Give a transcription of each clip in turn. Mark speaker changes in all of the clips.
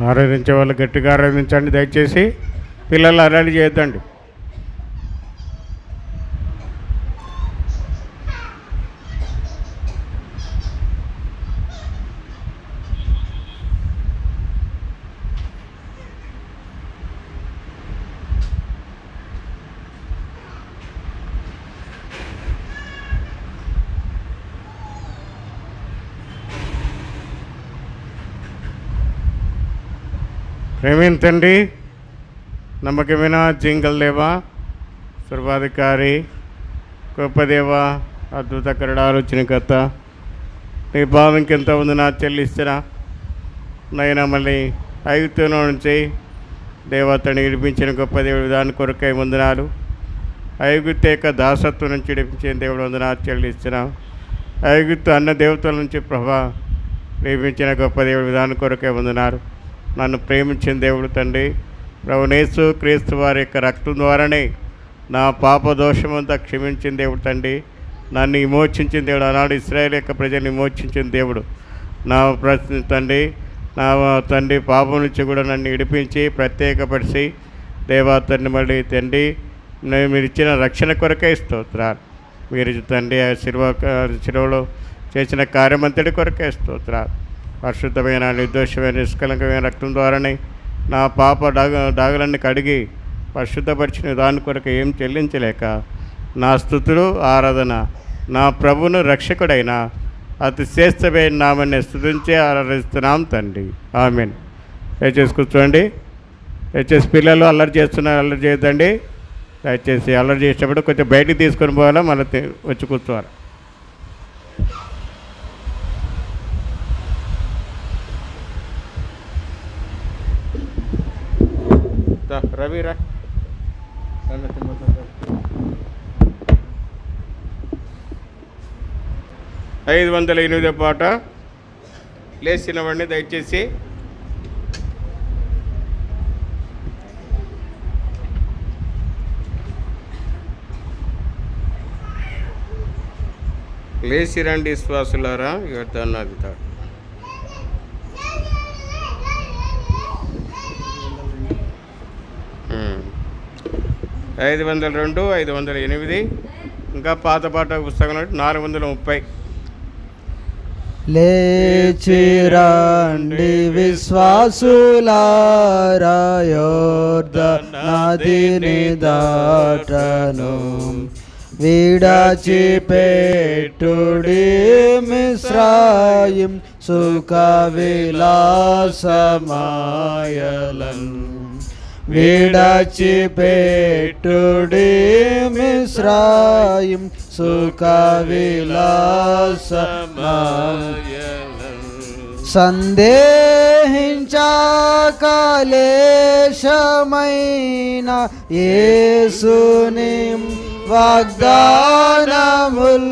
Speaker 1: ఆరాధించే వాళ్ళు గట్టిగా ఆరాధించండి. దయచేసి పిల్లలు అల్లరి చేయొద్దండి. ప్రేమిన్ తండ్రి, నమ్మకమైన జింగల్ దేవా, సర్వాధికారి, గొప్ప దేవా, అద్భుత కరుణాలోచనకర్త, నీ భావంకి ఎంత ఉంది నా చెల్లిస్తున్నా నైనా మళ్ళీ ఐగుప్తులో నుంచి దేవతని విడిపించిన గొప్ప దేవుడు దాని కొరకై వందనాలు. ఐగుప్తు యొక్క దాసత్వం నుంచి విడిపించిన దేవుడు వందనాలు చెల్లిస్తున్నా. ఐగుప్తు అన్న దేవతల నుంచి ప్రభా ప్రేమించిన గొప్ప దేవుడు దాని కొరకై వందనాలు. నన్ను ప్రేమించిన దేవుడు తండ్రి, ప్రభునేసు క్రీస్తు వారి యొక్క రక్తం ద్వారానే నా పాప దోషమంతా క్షమించిన దేవుడు తండ్రి, నన్ను విమోచించిన దేవుడు. ఆనాడు ఇశ్రాయేలు యొక్క ప్రజల్ని విమోచించిన దేవుడు. నా తండ్రి, నా తండ్రి పాపం నుంచి కూడా నన్ను విడిపించి ప్రత్యేకపరిచి దేవా తండ్రి మళ్ళీ తండ్రి మీరు ఇచ్చిన రక్షణ కొరకే స్తోత్రాలు. మీరు తండ్రి ఆ శిలువలో చేసిన కార్యమంతటి కొరకే స్తోత్రాలు. పరిశుద్ధమైన నిర్దోషమైన నిష్కలంకమైన రక్తం ద్వారానే నా పాప దాగులన్నీ కడిగి పరిశుద్ధపరిచిన దాని కొరకు ఏం చెల్లించలేక నా స్తుతులు ఆరాధన నా ప్రభువును రక్షకుడైన అతి శ్రేష్టమైన నామని స్తుతించి ఆరాధిస్తున్నాం తండ్రి. ఆమేన్. దయచేసి కూర్చోండి. దయచేసి పిల్లలు అల్లరి చేస్తున్నారు, అల్లరి చేయొద్దండి. దయచేసి అల్లరి చేసేటప్పుడు కొంచెం బయటికి తీసుకొని పోవాలా, మళ్ళీ వచ్చి కూర్చోవాలి. రవిరా 508 పాట లేచినవాడిని దయచేసి లేచి రండి విశ్వాసులారా, యువతన్నది తాడు. 502, 508 ఇంకా పాత పాట పుస్తకం 430.
Speaker 2: లేచిరండి విశ్వాసులారా, యోర్దాను నదిని దాటను, విడచిపెట్టుడి మిస్రాయిం సుఖ విలాసమాయలన్, విడచిపెట్టుడి మిస్రాయిం సుఖ విలాసమాయలన్. సందేహించకలేశమైన యేసుని వాగ్దానముల్,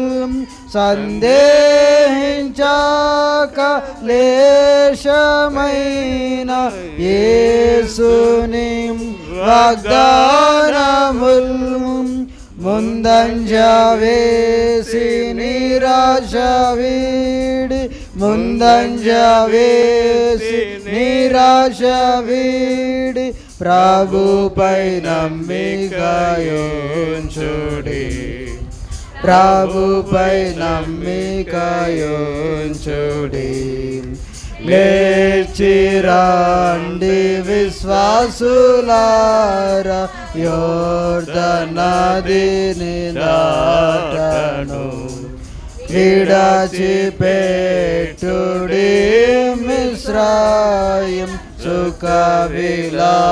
Speaker 2: సందేహించకలేశమైన యేసుని వాగ్దానముల్, ముందంజ వేసి నిరాశ వీడి, ముందంజ వేసి నిరాశ వీడి, ప్రభుపై నమ్మికయుంచుడి, ప్రభుపై నమ్మికయుంచుడి. లేచిరండి విశ్వాసులారా, యోర్దాను నదిని దాటను, విడచిపెట్టుడి మిస్రాయిం సుఖ విలాసమాయలన్,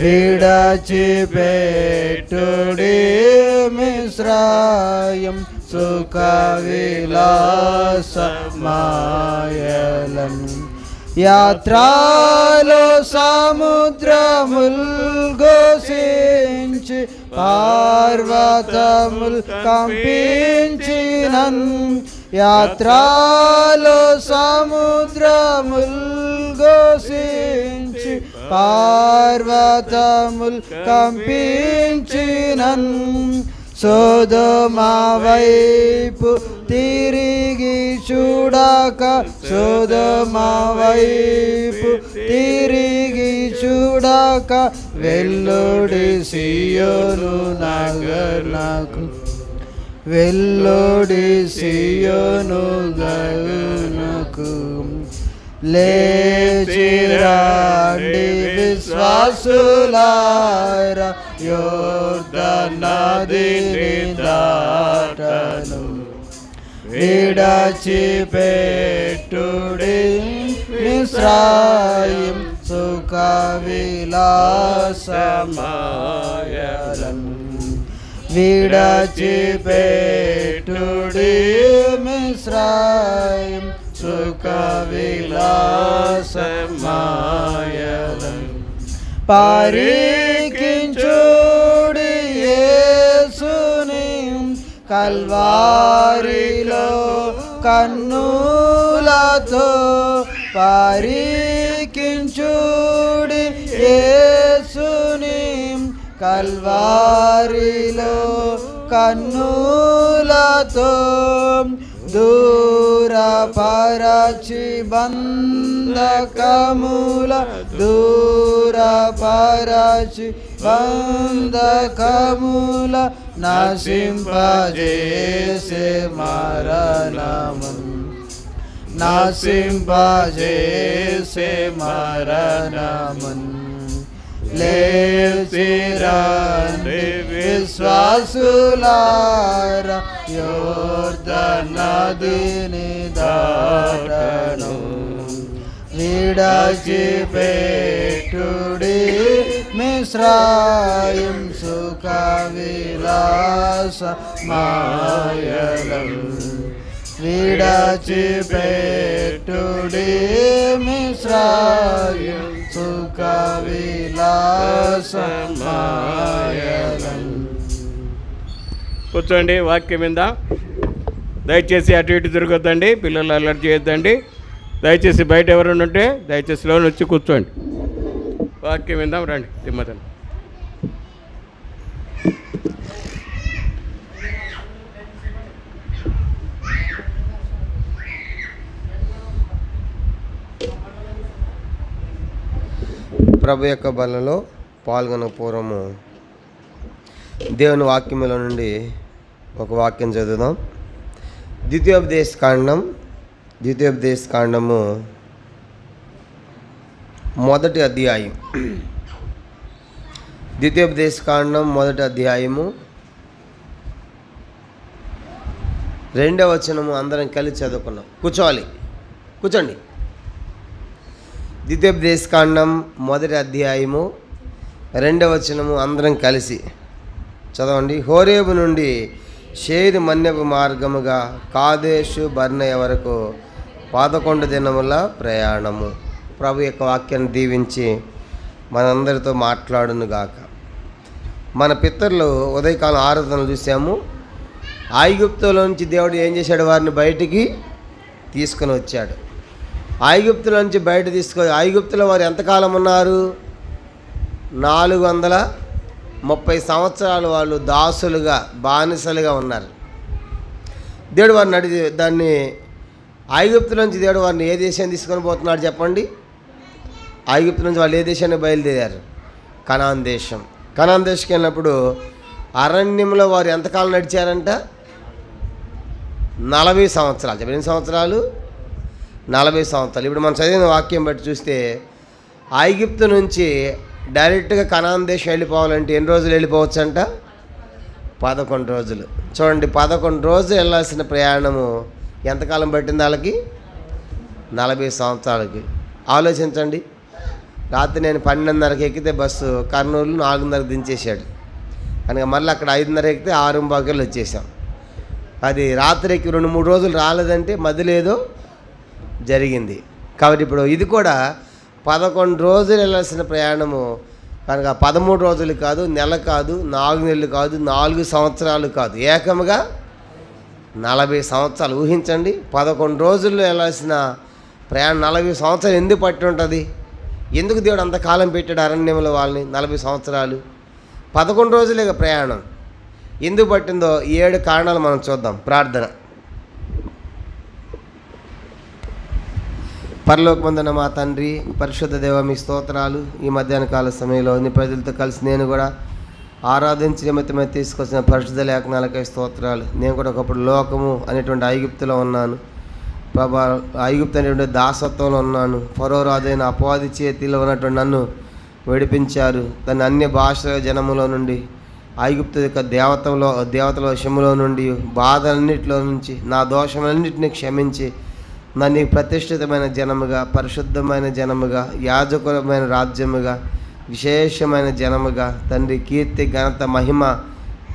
Speaker 2: విడచిపెట్టుడి మిస్రాయిం సుఖ విలాసమాయలన్. యాత్రలో సముద్రముల్ ఘోషించి, పర్వతముల్ కంపించినన్, యాత్రలో సముద్రముల్ ఘోషించి, పర్వతముల్ కంపించినన్, సొదొమ వైపు తిరిగి చూడక సొదొమ వైపు తిరిగి చూడక వెల్లుడి సియోను నగరునకు వెల్లుడి సియోను నగరునకు లేచిరండి విశ్వాసులారా యోర్దాను నదిని దాటను విడిచిపెట్టుడి మిస్రాయిం సుఖ విలాసమాయలను విడిచిపెట్టుడి మిస్రాయిం సుఖ విలాసమాయలను పరికించుడి యేసుని కల్వారిలో కన్నులతో పరికించుడి యేసుని కల్వారిలో కన్నులతో దూరపరచి బంధకముల దూరపరచి బంధకముల నశింపజేసే మరణము నశింపజేసే మరణము లేచిరండి విశ్వాసులారా యోర్దాను నదిని దాటను విడిచిపెట్టుడి మిస్రాయిం సుఖ విలాసమాయలను విడిచిపెట్టుడి మిస్రాయిం సుఖ విలాసమాయలను.
Speaker 1: కూర్చోండి. వాక్యం మీద దయచేసి అటు ఇటు తిరగొద్దండి, పిల్లలు అలర్ట్ చేయొద్దండి. దయచేసి బయట ఎవరైనా ఉంటే దయచేసి లోన్ వచ్చి కూర్చోండి. వాక్యం విందాం రండి. తిమ్మతను
Speaker 3: ప్రభు యొక్క బలలో పాల్గొన పూర్వము దేవుని వాక్యముల నుండి ఒక వాక్యం చదువుదాం. ద్వితీయోపదేశ కాండము మొదటి అధ్యాయం. ద్వితీయోపదేశ కాండం మొదటి అధ్యాయము 2వ వచనము అందరం కలిసి చదువుకున్నాం. కూర్చోండి. ద్వితీయోపదేశ కాండం మొదటి అధ్యాయము 2వ వచనము అందరం కలిసి చదవండి. హోరేబు నుండి షేరు మన్యపు మార్గముగా కాదేశు బర్నయ వరకు 11 దినముల ప్రయాణము. ప్రభు యొక్క వాక్యాన్ని దీవించి మనందరితో మాట్లాడునుగాక. మన పితరులు ఉదయకాలం ఆరాధనలు చూసాము. ఐగుప్తులోంచి దేవుడు ఏం చేశాడు? వారిని బయటికి తీసుకుని వచ్చాడు. ఐగుప్తులోంచి బయట ఐగుప్తులో వారు ఎంతకాలం ఉన్నారు? 430 సంవత్సరాలు వాళ్ళు దాసులుగా బానిసలుగా ఉన్నారు. దేవుడు వారిని దాన్ని ఐగుప్తులోంచి దేవుడు వారిని ఏ దేశాన్ని తీసుకొని పోతున్నాడు చెప్పండి? ఐగుప్తు నుంచి వాళ్ళు ఏ దేశాన్ని బయలుదేరారు? కనాన్ దేశం. కనాన్ దేశంకి వెళ్ళినప్పుడు అరణ్యంలో వారు ఎంతకాలం నడిచారంట? 40 సంవత్సరాలు. చెప్పండి, ఎన్ని సంవత్సరాలు? 40 సంవత్సరాలు. ఇప్పుడు మనం చదివిన వాక్యం బట్టి చూస్తే ఐగుప్తు నుంచి డైరెక్ట్గా కనాన్ దేశం వెళ్ళిపోవాలంటే ఎన్ని రోజులు వెళ్ళిపోవచ్చు అంట? 11 రోజులు. చూడండి, 11 రోజులు వెళ్ళాల్సిన ప్రయాణము ఎంతకాలం పట్టింది వాళ్ళకి? 40 సంవత్సరాలకి. ఆలోచించండి. రాత్రి నేను 12:30కి ఎక్కితే బస్సు కర్నూలు 4:30కి దించేశాడు. కనుక మళ్ళీ అక్కడ 5:30 ఎక్కితే 6:15 వచ్చేసాం. అది రాత్రికి 2-3 రోజులు రాలేదంటే మధ్యలో ఏదో జరిగింది. కాబట్టి ఇప్పుడు ఇది కూడా 11 రోజులు వెళ్ళాల్సిన ప్రయాణము. కనుక 13 రోజులు కాదు, నెల కాదు, 4 నెలలు కాదు, 4 సంవత్సరాలు కాదు, ఏకముగా 40 సంవత్సరాలు. ఊహించండి, 11 రోజుల్లో వెళ్ళాల్సిన ప్రయాణం 40 సంవత్సరాలు ఎందుకు పట్టి ఉంటుంది? ఎందుకు దేవుడు అంతకాలం పెట్టాడు అరణ్యంలో వాళ్ళని? 40 సంవత్సరాలు. 11 రోజులే ప్రయాణం. ఎందుకు పట్టిందో 7 కారణాలు మనం చూద్దాం. ప్రార్థన. పరలోకమందున మా తండ్రి, పరిశుద్ధ దేవ, మీ స్తోత్రాలు. ఈ మధ్యాహ్న కాల సమయంలో నీ ప్రజలతో కలిసి నేను కూడా ఆరాధించి నిమిత్తమే తీసుకొచ్చిన పరిశుద్ధ లేఖనాలకై స్తోత్రాలు. నేను కూడా ఒకప్పుడు లోకము అనేటువంటి ఐగుప్తులో ఉన్నాను ప్రభా. ఐగుప్తు అనేటువంటి దాసత్వంలో ఉన్నాను. ఫరో రాజైన అపవాది చేతిలో ఉన్నటువంటి నన్ను విడిపించారు. దాన్ని అన్య భాషల జనములో నుండి, ఐగుప్తు యొక్క దేవతల వశములో నుండి, బాధలన్నింటిలో నుంచి, నా దోషములన్నింటినీ క్షమించి నన్ను ప్రతిష్ఠితమైన జనముగా, పరిశుద్ధమైన జనముగా, యాజకులమైన రాజ్యముగా, విశేషమైన జనముగా తండ్రి కీర్తి ఘనత మహిమ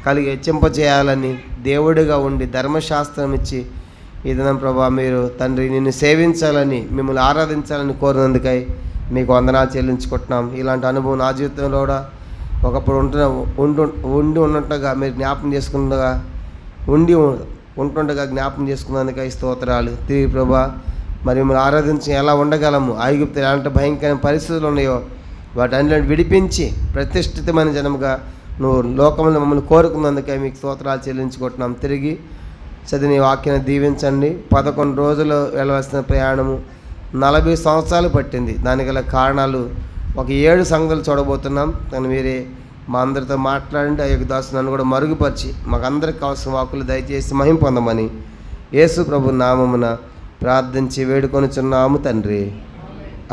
Speaker 3: కలిగి హెచ్చింపచేయాలని దేవుడిగా ఉండి ధర్మశాస్త్రం ఇచ్చి ఈ దినం ప్రభా మీరు తండ్రి నిన్ను సేవించాలని, మిమ్మల్ని ఆరాధించాలని కోరినందుకై మీకు వందనాలు చెల్లించుకుంటున్నాం. ఇలాంటి అనుభవం నా జీవితంలో కూడా ఒకప్పుడు ఉంటుండగా మీరు జ్ఞాపకం చేసుకుండగా ఉంటుండగా జ్ఞాపకం చేసుకున్నందుకై స్తోత్రాలు. తిరిగి ప్రభా మరి మిమ్మల్ని ఆరాధించి ఎలా ఉండగలము, ఐగుప్తు ఎలాంటి భయంకరమైన పరిస్థితులు ఉన్నాయో వాటన్నిటిని విడిపించి ప్రతిష్ఠితమైన జనముగా నువ్వు లోకంలో మమ్మల్ని కోరుకున్నందుకై మీకు స్తోత్రాలు చెల్లించుకుంటున్నాం. తిరిగి చదివి వాక్యాన్ని దీవించండి. 11 రోజులు వెళ్ళవలసిన ప్రయాణము 40 సంవత్సరాలు పట్టింది. దానికి గల కారణాలు ఒక 7 సంగతులు చూడబోతున్నాం. కానీ మీరే మా అందరితో మాట్లాడండి. ఆ యొక్క దాసు నన్ను కూడా మరుగుపరిచి మాకు అందరికి కావాల్సిన వాకులు దయచేసి మహిమ పొందమని యేసు ప్రభు నామమున ప్రార్థించి వేడుకొనుచున్నాము తండ్రి.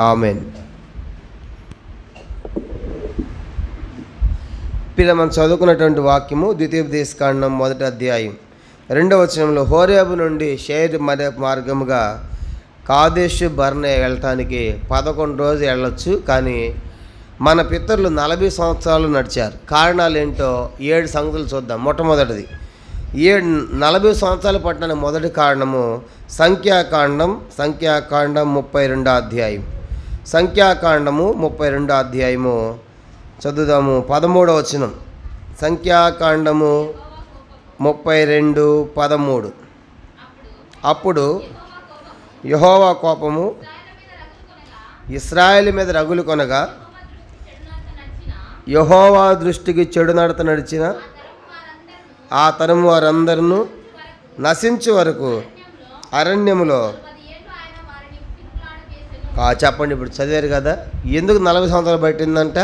Speaker 3: ఆమెన్. పిల్ల మనం చదువుకున్నటువంటి వాక్యము ద్వితీయోపదేశకాండం 1వ అధ్యాయం 2వ వచనంలో, హోరేబు నుండి షేర్ మార్గముగా కాదేశు బర్నే వెళ్ళటానికి 11 రోజులు వెళ్ళొచ్చు, కానీ మన పితరులు 40 సంవత్సరాలు నడిచారు. కారణాలు ఏంటో 7 సంగతులు చూద్దాం. మొట్టమొదటిది 40 సంవత్సరాలు పట్టడానికి మొదటి కారణము సంఖ్యాకాండం 32వ అధ్యాయం. సంఖ్యాకాండము 32వ అధ్యాయము చదువుదాము. 13వ వచనం. సంఖ్యాకాండము 32:13. అప్పుడు యెహోవా కోపము ఇశ్రాయేలు మీద రగులు కొనగా, యెహోవా దృష్టికి చెడు నడత నడిచిన ఆ తరం వారందరూ నశించే వరకు అరణ్యములో. చెప్పండి, ఇప్పుడు చదివారు కదా, ఎందుకు 40 సంవత్సరాలు పట్టిందంట?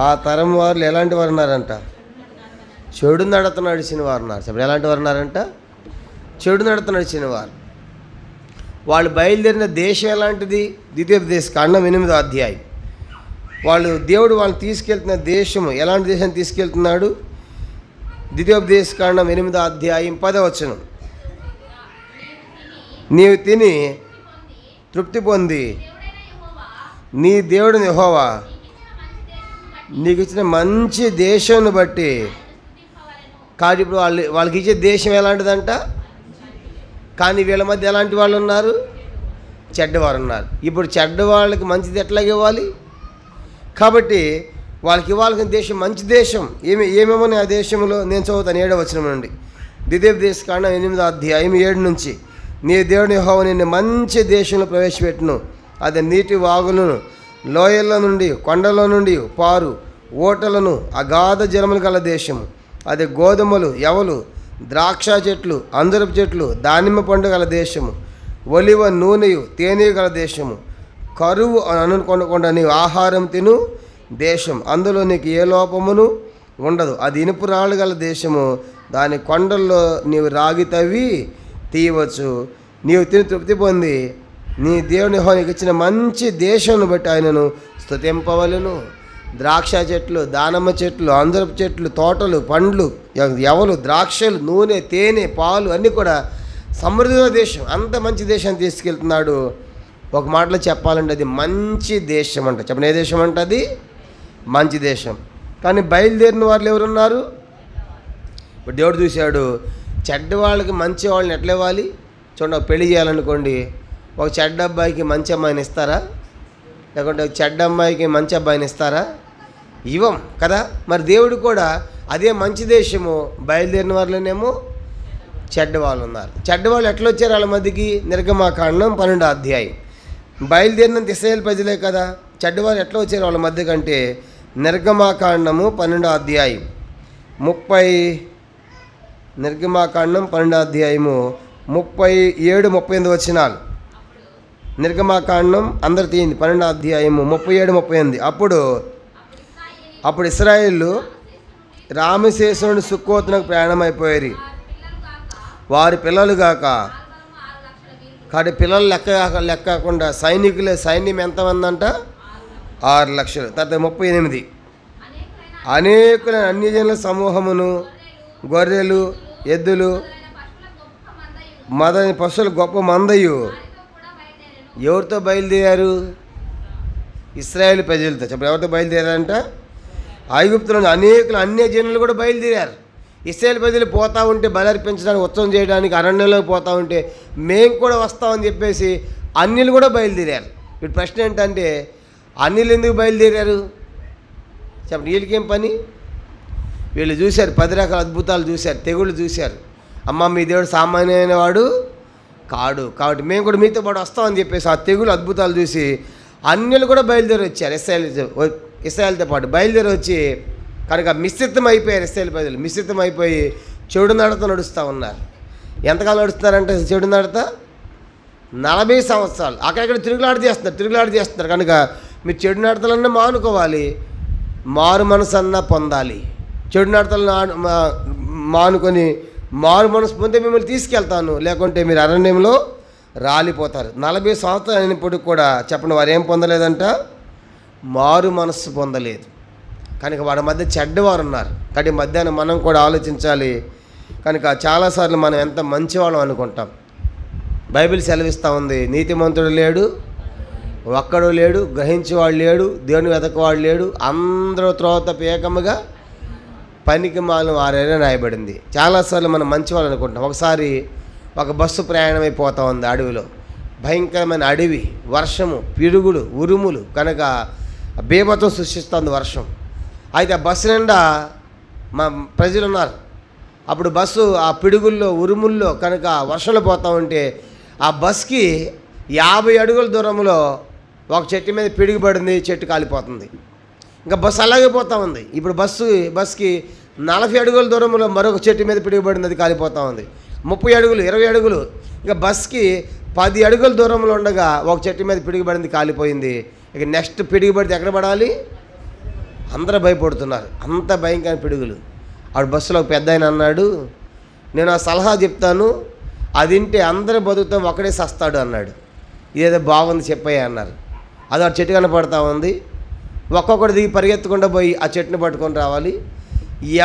Speaker 3: ఆ తరం వారు ఎలాంటి వారు ఉన్నారంట? చెడు నడత నడిచిన వారు ఉన్నారు. చెప్పండి, ఎలాంటి వారు ఉన్నారంట? చెడు నడత నడిచిన వారు. వాళ్ళు బయలుదేరిన దేశం ఎలాంటిది? ద్వితీయోపదేశకాండం 8వ అధ్యాయం. దేవుడు వాళ్ళని తీసుకెళ్తున్న దేశము ఎలాంటి దేశాన్ని తీసుకెళ్తున్నాడు? ద్వితీయోపదేశకాండం 8వ అధ్యాయం 10వ వచనం. నీవు తిని తృప్తి పొంది నీ దేవుడిని యెహోవా నీకు ఇచ్చిన మంచి దేశాన్ని బట్టి. కానీ ఇప్పుడు వాళ్ళకి ఇచ్చే దేశం ఎలాంటిదంట? కానీ వీళ్ళ మధ్య ఎలాంటి వాళ్ళు ఉన్నారు? చెడ్డవారు ఉన్నారు. ఇప్పుడు చెడ్డవాళ్ళకి మంచిది ఎట్లాగ ఇవ్వాలి? కాబట్టి వాళ్ళకి ఇవ్వాల్సిన దేశం మంచి దేశం. ఏమేమో ఆ దేశంలో నేను చదువుతాను 7వ వచనం నుండి. ద్వితీయోపదేశకాండం 8వ అధ్యాయం 7 నుంచి. నీ దేవుని యెహోవా నిన్ను మంచి దేశంలో ప్రవేశపెట్టును. అది నీటి వాగులను, లోయల నుండి, కొండల నుండి పారు ఓటలను, అగాధ జలములు గల దేశము. అది గోధుమలు, యవలు, ద్రాక్ష చెట్లు, అంజరపు చెట్లు, దానిమ్మ పండు గల దేశము. ఒలివ నూనెయు తేనెయు గల దేశము. కరువు అనుకోకుండా నీవు ఆహారం తిను దేశం. అందులో నీకు ఏ లోపమును ఉండదు. అది ఇనుపు రాళ్ళు గల దేశము. దాని కొండల్లో నీవు రాగి తవ్వి తీయవచ్చు. నీవు తిని తృప్తి పొంది నీ దేవుని నీకు ఇచ్చిన మంచి దేశాన్ని బట్టి ఆయనను స్తుతింపవలెను. ద్రాక్ష చెట్లు, దానిమ్మ చెట్లు, అంజరపు చెట్లు, తోటలు, పండ్లు, యవలు, ద్రాక్షలు, నూనె, తేనె, పాలు అన్నీ కూడా సమృద్ధిగా దేశం. అంత మంచి దేశాన్ని తీసుకెళ్తున్నాడు. ఒక మాటలో చెప్పాలంటే అది మంచి దేశం అంట. చెప్పండి, ఏ దేశం అంట? అది మంచి దేశం. కానీ బయలుదేరిన వాళ్ళు ఎవరున్నారు? ఇప్పుడు దేవుడు చూశాడు, చెడ్డ వాళ్ళకి మంచి వాళ్ళని ఎట్లా ఇవ్వాలి? చూడండి, ఒక పెళ్లి చేయాలనుకోండి, ఒక చెడ్డ అబ్బాయికి మంచి అమ్మాయిని ఇస్తారా? లేకుంటే ఒక చెడ్డ అమ్మాయికి మంచి అబ్బాయిని ఇస్తారా? ఇవ్వం కదా. మరి దేవుడు కూడా అదే మంచి దేశము. బయలుదేరిన వాళ్ళనేమో చెడ్డవాళ్ళు ఉన్నారు. చెడ్డవాళ్ళు ఎట్లా వచ్చారు వాళ్ళ మధ్యకి? నిర్గమాకాండం 12వ అధ్యాయం. బయలుదేరినంత ఇశ్రాయేలు ప్రజలే కదా. చెడ్డవాళ్ళు ఎట్లా వచ్చారు వాళ్ళ మధ్య కంటే నిర్గమాకాండము 12వ అధ్యాయం 37 38 వచనాలు. నిర్గమాకాండం అందరు తీయండి 12వ అధ్యాయము 37-38. అప్పుడు ఇశ్రాయేలు రామశేషు నుండి సుక్కోతునకు ప్రయాణమైపోయారు. వారి పిల్లలు గాక కాబట్టి పిల్లలు లెక్కకుండా సైన్యం ఎంతమంది అంట 6 లక్షలు. తర్వాత 38 అనేకులైన అన్యజనుల సమూహమును గొర్రెలు ఎద్దులు పశువులు గొప్ప మందయు ఎవరితో బయలుదేరారు? ఇశ్రాయేల్ ప్రజలతో. చెప్పండి, ఎవరితో బయలుదేరారంట? ఐగుప్తులోని అనేకులు అన్యజనులు కూడా బయలుదేరారు. ఇశ్రాయేల్ ప్రజలు పోతూ ఉంటే బలర్పించడానికి ఉత్సవం చేయడానికి అరణ్యంలోకి పోతూ ఉంటే మేము కూడా వస్తామని చెప్పేసి అన్యులు కూడా బయలుదేరారు. ఇప్పుడు ప్రశ్న ఏంటంటే అన్యులు ఎందుకు బయలుదేరారు? చెప్పండి, వీళ్ళకేం పని? వీళ్ళు చూశారు 10 రకాల అద్భుతాలు చూశారు, తెగుళ్ళు చూశారు. అమ్మ మీ దేవుడు సామాన్యమైన వాడు కాడు, కాబట్టి మేము కూడా మీతో పాటు వస్తామని చెప్పేసి ఆ తెగులు అద్భుతాలు చూసి అన్యులు కూడా బయలుదేరి వచ్చారు. ఇశ్రాయేల్తో పాటు బయలుదేరి వచ్చి కనుక మిశ్రితం అయిపోయారు. ఇశ్రాయేల్ ప్రజలు మిశ్రితం అయిపోయి చెడు నడత నడుస్తూ ఉన్నారు. ఎంతకాలం నడుస్తున్నారంటే చెడు నడత 40 సంవత్సరాలు. అక్కడెక్కడ తిరుగులాట చేస్తున్నారు. కనుక మీరు చెడు నడతలన్నా మానుకోవాలి, మారు మనసు అన్నా పొందాలి. చెడు నడతలను మానుకొని మారు మనసు పొందితే మిమ్మల్ని తీసుకెళ్తాను, లేకుంటే మీరు అరణ్యంలో రాలిపోతారు. 40 సంవత్సరాలు అయినప్పటికి కూడా చెప్పండి వారు ఏం పొందలేదంట? మారు మనస్సు పొందలేదు. కనుక వాడి మధ్య చెడ్డవారు ఉన్నారు. కాబట్టి మధ్యాహ్నం మనం కూడా ఆలోచించాలి. కనుక చాలాసార్లు మనం ఎంత మంచివాళ్ళం అనుకుంటాం. బైబిల్ సెలవిస్తూ ఉంది, నీతిమంతుడు లేడు, ఒక్కడు లేడు, గ్రహించేవాడు లేడు, దేవుని వెతకవాడు లేడు, అందరూ త్రోత పేకముగా పనికి మాలిన వారైనా రాయబడింది. చాలాసార్లు మనం మంచివాళ్ళు అనుకుంటాం. ఒకసారి ఒక బస్సు ప్రయాణం అయిపోతూ ఉంది అడవిలో. భయంకరమైన అడవి, వర్షము, పిడుగులు, ఉరుములు, కనుక బీభత్సం సృష్టిస్తుంది వర్షం. అయితే ఆ బస్సు నిండా మా ప్రజలు ఉన్నారు. అప్పుడు బస్సు ఆ పిడుగుల్లో ఉరుముల్లో కనుక వర్షంలో పోతూ ఉంటే ఆ బస్కి 50 అడుగుల దూరంలో ఒక చెట్టు మీద పిడుగు పడింది, చెట్టు కాలిపోతుంది. ఇంకా బస్సు అలాగే పోతూ ఉంది. ఇప్పుడు బస్కి 40 అడుగుల దూరంలో మరొక చెట్టు మీద పిడుగు పడింది, అది కాలిపోతూ ఉంది. 30 అడుగులు, 20 అడుగులు, ఇంకా బస్కి 10 అడుగుల దూరంలో ఉండగా ఒక చెట్టు మీద పిడుగు పడింది, కాలిపోయింది. ఇక నెక్స్ట్ పిడుగు పడితే ఎక్కడ పడాలి? అందరూ భయపడుతున్నారు, అంత భయంకరమైన పిడుగులు. ఆవిడ బస్సులో ఒక పెద్ద ఆయన అన్నాడు, నేను ఆ సలహా చెప్తాను, అది వింటే అందరూ బతుకుతాం, ఒకడే సస్తాడు అన్నాడు. ఇదేదో బాగుంది చెప్పయ్యా అన్నారు. అది ఆ చెట్టు కనపడతా ఉంది. ఒక్కొక్కటి దిగి పరిగెత్తకుండా పోయి ఆ చెట్టుని పట్టుకొని రావాలి.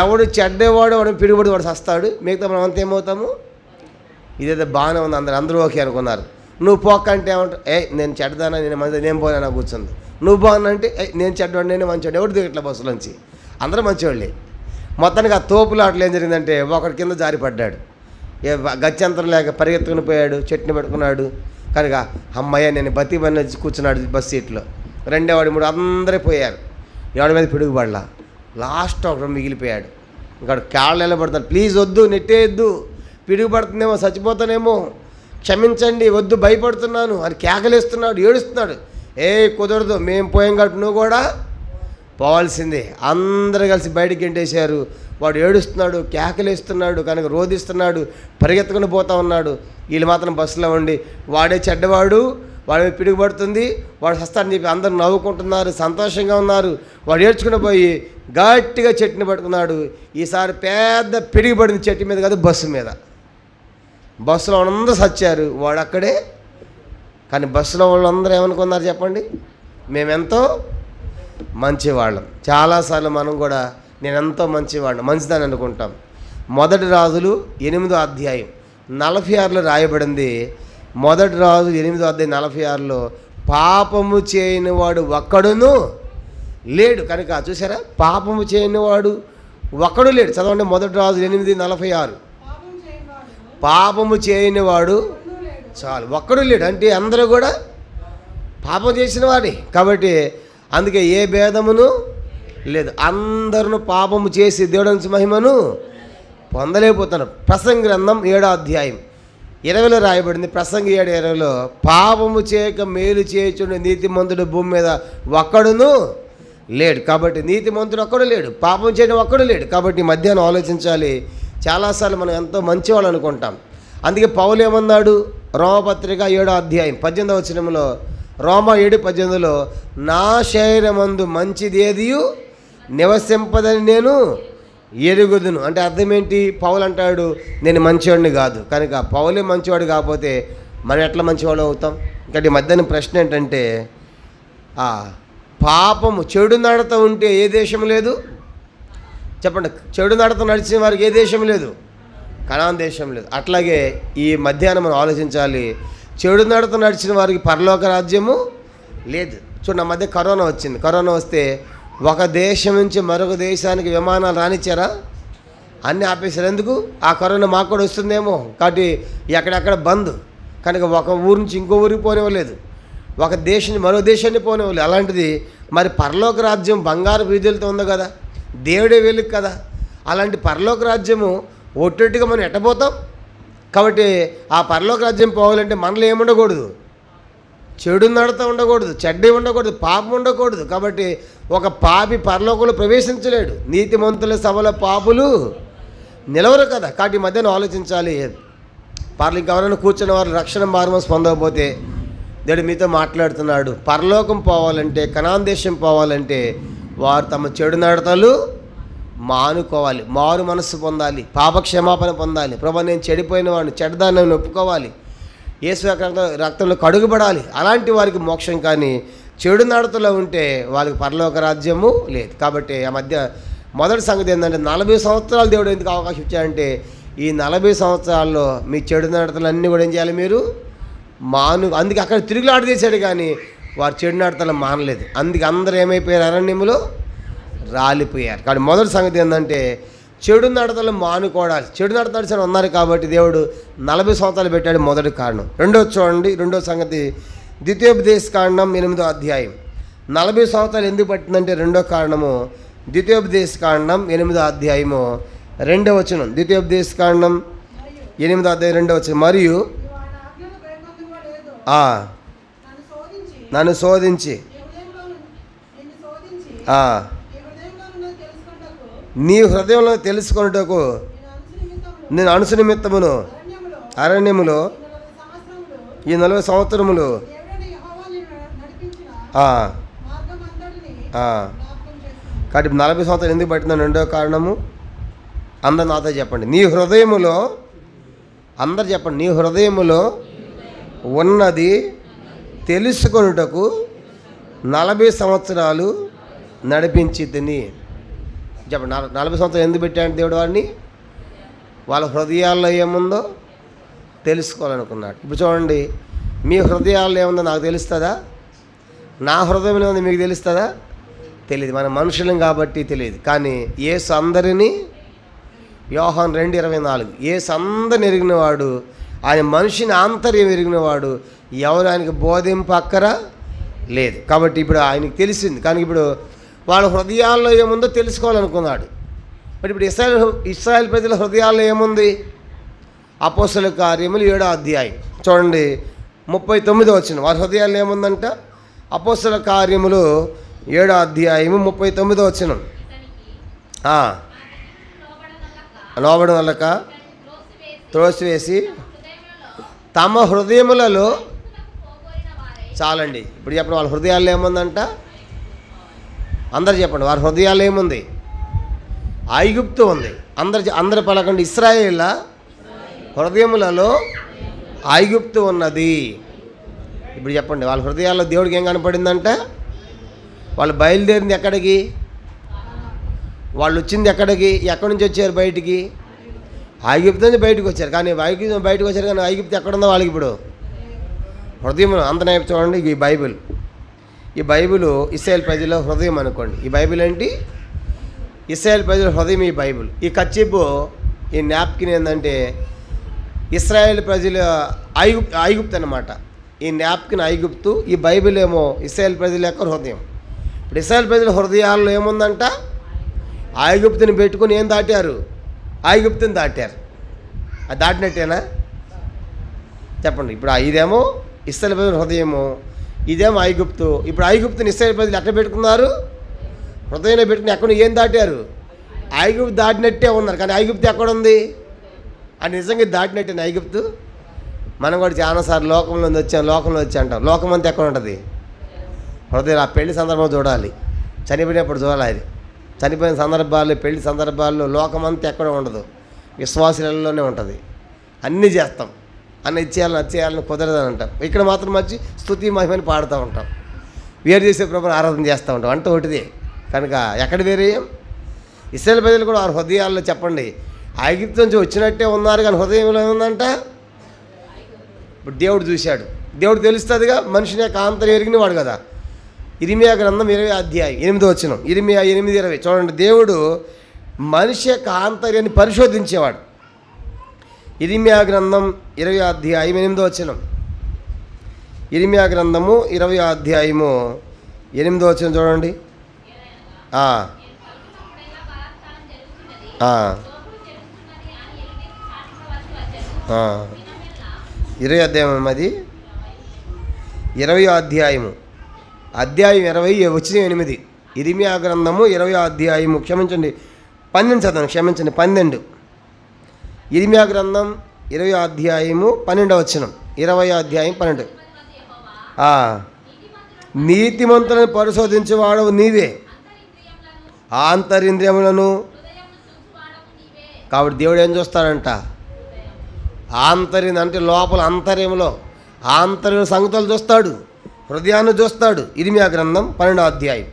Speaker 3: ఎవడు చెడ్డవాడు వాడు పిడుగుబడి వాడు సస్తాడు, మిగతా మనం అంతా ఏమవుతాము? ఇదేదో బాగానే ఉంది, అందరూ ఓకే అనుకున్నారు. నువ్వు పోక అంటే ఏమంటావు? నేను చెడ్డదానా, నేను పోయినా కూర్చుంది. నువ్వు బాగున్నా అంటే నేను చెడ్డవాడు, నేను మంచివాడు. ఎవడు దిగట్లా బస్సులోంచి, అందరూ మంచివాళ్ళే. మొత్తానికి ఆ తోపులాటలు ఏం జరిగిందంటే ఒకటి కింద జారి పడ్డాడు. గత్యంతరం లేక పరిగెత్తుకుని పోయాడు, చెట్టుని పెట్టుకున్నాడు. కనుక అమ్మయ్య నేను బతిబని వచ్చి కూర్చున్నాడు బస్ సీట్లో. 2, 3 అందరూ పోయారు. ఎవడి మీద పిడుగు పడలా. లాస్ట్ ఒకడు మిగిలిపోయాడు. ఇంకా కాళ్ళు నిలబడతాడు, ప్లీజ్ వద్దు, నెట్టేయద్దు, పిడుగు పడుతుందేమో, చచ్చిపోతానేమో, క్షమించండి, వద్దు, భయపడుతున్నాను అని కేకలేస్తున్నాడు, ఏడుస్తున్నాడు. కుదరదు, మేము పోయాం కాబట్టి నువ్వు కూడా పోవాల్సిందే. అందరూ కలిసి బయటికి గెంటేశారు. వాడు ఏడుస్తున్నాడు, కేకలేస్తున్నాడు, కనుక రోధిస్తున్నాడు, పరిగెత్తుకుని పోతా ఉన్నాడు. వీళ్ళు మాత్రం బస్సులో ఉండి వాడే చెడ్డవాడు, వాడి మీద పిడుగుపడుతుంది, వాడు వస్తాడని చెప్పి అందరూ నవ్వుకుంటున్నారు, సంతోషంగా ఉన్నారు. వాడు ఏడ్చుకుని పోయి గట్టిగా చెట్టుని పట్టుకున్నాడు. ఈసారి పెద్ద పిడుగుపడింది చెట్టు మీద కాదు, బస్సు మీద. బస్సులో వాళ్ళందరూ సచ్చారు, వాడు అక్కడే. కానీ బస్సులో వాళ్ళందరూ ఏమనుకున్నారు చెప్పండి? మేమెంతో మంచివాళ్ళం. చాలాసార్లు మనం కూడా నేను ఎంతో మంచివాడిని, మంచిదని అనుకుంటాం. 1 రాజులు 8వ అధ్యాయం 46లో రాయబడింది. 1 రాజు 8వ అధ్యాయం 46లో పాపము చేయని వాడు ఒక్కడును లేడు. కనుక చూసారా, పాపము చేయని వాడు ఒక్కడు లేడు. చదవండి 1 రాజు 8:46. పాపము చేయని వాడు చాలు, ఒక్కడు లేడు. అంటే అందరూ కూడా పాపం చేసిన వాడే. కాబట్టి అందుకే ఏ భేదమును లేదు, అందరూ పాపము చేసి దేవుడి నుంచి మహిమను పొందలేకపోతున్నారు. ప్రసంగి గ్రంథం 7వ అధ్యాయం 20లో రాయబడింది. ప్రసంగి 7:20లో పాపము చేయక మేలు చేయుచుండే నీతిమంతుడు భూమి మీద ఒక్కడును లేడు. కాబట్టి నీతిమంతుడు ఒక్కడు లేడు, పాపం చేయడం ఒక్కడు లేడు. కాబట్టి మధ్యాహ్నం ఆలోచించాలి. చాలాసార్లు మనం ఎంతో మంచివాళ్ళు అనుకుంటాం. అందుకే పౌలు ఏమన్నాడు? రోమపత్రిక 7వ అధ్యాయం 18వ వచనంలో, రోమ 7:18లో, నా శరీరమందు మంచిదేదియు నివసింపదని నేను ఎరుగుదును. అంటే అర్థం ఏంటి? పౌలు అంటాడు నేను మంచివాడిని కాదు, కనుక పౌలే మంచివాడు కాకపోతే మనం ఎట్లా మంచివాడు అవుతాం? ఇంకా ఈ మధ్యాహ్నం ప్రశ్న ఏంటంటే, పాపము చెడు నడత ఉంటే ఏ దేశం లేదు చెప్పండి? చెడు నడత నడిచిన వారికి ఏ దేశం లేదు? కనాన్ దేశం లేదు. అట్లాగే ఈ మధ్యాహ్నం మనం ఆలోచించాలి, చెడు నడత నడిచిన వారికి పరలోక రాజ్యము లేదు. చూడండి, ఆ మధ్య కరోనా వచ్చింది. కరోనా వస్తే ఒక దేశం నుంచి మరొక దేశానికి విమానాలు రానిచ్చారా? అన్నీ ఆపేశారు. ఎందుకు? ఆ కరోనా మాకు కూడా వస్తుందేమో కాబట్టి ఎక్కడెక్కడ బంద్. కనుక ఒక ఊరు నుంచి ఇంకో ఊరికి పోనివ్వలేదు, ఒక దేశం నుంచి మరో దేశాన్ని పోనివ్వలేదు. అలాంటిది మరి పరలోక రాజ్యం బంగారు వీధులతో ఉంది కదా, దేవుడే వెలుగు కదా. అలాంటి పరలోక రాజ్యము ఒట్టొట్టుగా మనం ఎట్టబోతాం? కాబట్టి ఆ పరలోక రాజ్యం పోవాలంటే మనలో ఏముండకూడదు? చెడు నడత ఉండకూడదు, చెడ్డ ఉండకూడదు, పాపం ఉండకూడదు. కాబట్టి ఒక పాపి పరలోకంలో ప్రవేశించలేడు. నీతిమంతుల సభల పాపులు నిలవరు కదా. కాబట్టి ఈ మధ్యన ఆలోచించాలి. పర్లోకి ఎవరైనా కూర్చున్న వారు రక్షణ మార్గం పొందకపోతే దేవుడు మీతో మాట్లాడుతున్నాడు. పరలోకం పోవాలంటే, కనాన్ దేశం పోవాలంటే వారు తమ చెడు నడతలు మానుకోవాలి, మారు మనస్సు పొందాలి, పాపక్షమాపణ పొందాలి. ప్రభా నేను చెడిపోయిన వాడిని, చెడ్డదాన్ని ఒప్పుకోవాలి, యేసు రక్తంలో కడుగుబడాలి. అలాంటి వారికి మోక్షం. కానీ చెడు నడతలో ఉంటే వాళ్ళకి పరలోక రాజ్యము లేదు. కాబట్టి ఆ మధ్య మొదటి సంగతి ఏంటంటే, 40 సంవత్సరాలు దేవుడు ఎందుకు అవకాశం ఇచ్చాడంటే, ఈ 40 సంవత్సరాల్లో మీ చెడు నడతలు అన్నీ కూడా ఏం చేయాలి? మీరు అందుకే అక్కడ తిరుగులాట చేశాడు, కానీ వారు చెడు నడతలు మానలేదు. అందుకే అందరూ ఏమైపోయారు? అరణ్యములో రాలిపోయారు. కాబట్టి మొదటి సంగతి ఏంటంటే, చెడు నడతలు మానుకోవాలి. చెడు నడత నడిచిన ఉన్నారు కాబట్టి దేవుడు 40 సంవత్సరాలు పెట్టాడు. మొదటి కారణం. రెండోది చూడండి, రెండో సంగతి ద్వితీయోపదేశకాండం 8వ అధ్యాయం. 40 సంవత్సరాలు ఎందుకు పట్టిందంటే రెండో కారణము ద్వితీయోపదేశకాండం 8వ అధ్యాయము 2వ వచనం. ద్వితీయోపదేశకాండం 8వ అధ్యాయం 2వ వచనం. మరియు నన్ను శోధించి నీ హృదయంలో తెలుసుకొనుటకు నేను అనుసు నిమిత్తమును అరణ్యములో ఈ 40 సంవత్సరములు కాబట్టి 40 సంవత్సరాలు ఎందుకు పట్టిందని రెండో కారణము. అందరు నాతో చెప్పండి, నీ హృదయములో, అందరు చెప్పండి, నీ హృదయములో ఉన్నది తెలుసుకొనుటకు 40 సంవత్సరాలు నడిపించి తిని. చెప్పండి, 40 సంవత్సరాలు ఎందుకు పెట్టాడు దేవుడు వారిని? వాళ్ళ హృదయాల్లో ఏముందో తెలుసుకోవాలనుకున్నాడు. ఇప్పుడు చూడండి, మీ హృదయాల్లో ఏముందో నాకు తెలుస్తుందా? నా హృదయంలో ఏముందో మీకు తెలుస్తుందా? తెలియదు. మన మనుషులం కాబట్టి తెలియదు. కానీ యేసు అందరినీ, యోహాను 2:24, యేసు అందరిని ఎరిగినవాడు, ఆయన మనిషిని ఆంతర్యం ఎరిగినవాడు, ఎవరు ఆయనకి బోధింపక్కరా లేదు. కాబట్టి ఇప్పుడు ఆయనకి తెలిసింది. కానీ ఇప్పుడు వాళ్ళ హృదయాల్లో ఏముందో తెలుసుకోవాలనుకున్నాడు. మరి ఇప్పుడు ఇశ్రాయేల్ ప్రజల హృదయాల్లో ఏముంది? అపోస్తలుల కార్యములు 7వ అధ్యాయం చూడండి, 39వ వచనం. వారి హృదయాల్లో ఏముందంట? అపోస్తలుల కార్యములు 7వ అధ్యాయము 39వ వచనం. లోబడం వల్లక త్రోసివేసి తమ హృదయములలో, చాలండి ఇప్పుడు చెప్పండి, వాళ్ళ హృదయాల్లో ఏముందంట? అందరు చెప్పండి, వారి హృదయాల్లో ఏముంది? ఐగుప్తు ఉంది. అందరు పలకండి, ఇశ్రాయేళ్ల హృదయములలో ఐగుప్తు ఉన్నది. ఇప్పుడు చెప్పండి, వాళ్ళ హృదయాల్లో దేవుడికి ఏం కనపడిందంట? వాళ్ళు బయలుదేరింది ఎక్కడికి? వాళ్ళు వచ్చింది ఎక్కడికి? ఎక్కడి నుంచి వచ్చారు బయటికి? ఐగుప్తు నుంచి బయటకు వచ్చారు. కానీ ఐగుప్తు బయటకు వచ్చారు, కానీ ఐగుప్తు ఎక్కడుందో వాళ్ళకి ఇప్పుడు హృదయం. అంతనే చూడండి, ఈ బైబిల్, ఈ బైబిల్ ఇశ్రాయేల్ ప్రజల హృదయం అనుకోండి. ఈ బైబిల్ ఏంటి? ఇశ్రాయేల్ ప్రజల హృదయం ఈ బైబిల్. ఈ కచ్చిపు, ఈ నాప్కిన్ ఏంటంటే ఇశ్రాయేల్ ప్రజల ఐగుప్తు అన్నమాట. ఈ నాప్కిన్ ఐగుప్తు, ఈ బైబిల్ ఏమో ఇశ్రాయేల్ ప్రజల యొక్క హృదయం. ఇప్పుడు ఇశ్రాయేల్ ప్రజల హృదయాల్లో ఏముందంట? ఐగుప్తుని పెట్టుకుని ఏం దాటారు? ఐగుప్తుని దాటారు. అది దాటినట్టేనా? చెప్పండి. ఇప్పుడు ఇదేమో ఇశ్రాయేల్ ప్రజల హృదయము, ఇదేమో ఐగుప్తు. ఇప్పుడు ఐగుప్తుని ఇశ్రాయేల్ ప్రజలు ఎక్కడ పెట్టుకున్నారు? హృదయంలో పెట్టుకుని ఎక్కడ ఏం దాటారు? ఐగుప్తు దాటినట్టే ఉన్నారు. కానీ ఐగుప్తు ఎక్కడ ఉంది? అది నిజంగా దాటినట్టేనా ఐగుప్తు? మనం కూడా చాలాసార్లు లోకంలో వచ్చి అంటాం. లోకం అంతా ఎక్కడ ఉంటుంది? హృదయం. ఆ పెళ్లి సందర్భంలో చూడాలి, చనిపోయినప్పుడు చూడాలి. అది చనిపోయిన సందర్భాల్లో, పెళ్లి సందర్భాల్లో లోకమంతా ఎక్కడ ఉండదు, విశ్వాసులలోనే ఉంటుంది. అన్నీ చేస్తాం, అన్నీ ఇచ్చేయాలని కుదరదని అంటాం. ఇక్కడ మాత్రం మంచి స్తుతి మహిమని పాడుతూ ఉంటాం, వేరు చేసే ప్రభుని ఆరాధన చేస్తూ ఉంటాం. అంటే ఒకటిదే కనుక ఎక్కడ వేరేయం? ఇశ్రాయేలు ప్రజలు కూడా వారి హృదయాల్లో చెప్పండి ఐగుప్తు నుంచి వచ్చినట్టే ఉన్నారు, కానీ హృదయంలో ఏముందంట? ఇప్పుడు దేవుడు చూశాడు, దేవుడు తెలుస్తుందిగా, మనిషిని యొక్క ఆంతర్యం ఎరిగిన వాడు కదా. ఇర్మీయా గ్రంథం 20వ అధ్యాయం 8వ వచనం. ఇర్మీయా 8:20 చూడండి. దేవుడు మనిషి యొక్క ఆంతర్యాన్ని పరిశోధించేవాడు. ఇర్మీయా గ్రంథం 20వ అధ్యాయం 8వ వచనం. ఇర్మీయా గ్రంథము 20వ అధ్యాయము 8వ వచనం చూడండి. 20వ అధ్యాయం అది 20వ అధ్యాయము అధ్యాయం 20 వచ్చిన 8. ఇర్మీయా గ్రంథము 20వ అధ్యాయము క్షమించండి 12 చదవండి, క్షమించండి 12. ఇర్మీయా గ్రంథం 20వ అధ్యాయము 12వ వచనం. 20వ అధ్యాయం 12. నీతిమంతులను పరిశోధించేవాడు నీవే, ఆంతరింద్రియములను. కాబట్టి దేవుడు ఏం చూస్తాడంట? ఆంతర్యం అంటే లోపల అంతర్యంలో ఆంతర్య సంగతులు చూస్తాడు, హృదయాన్ని చూస్తాడు. ఇర్మీయా గ్రంథం 12వ అధ్యాయం.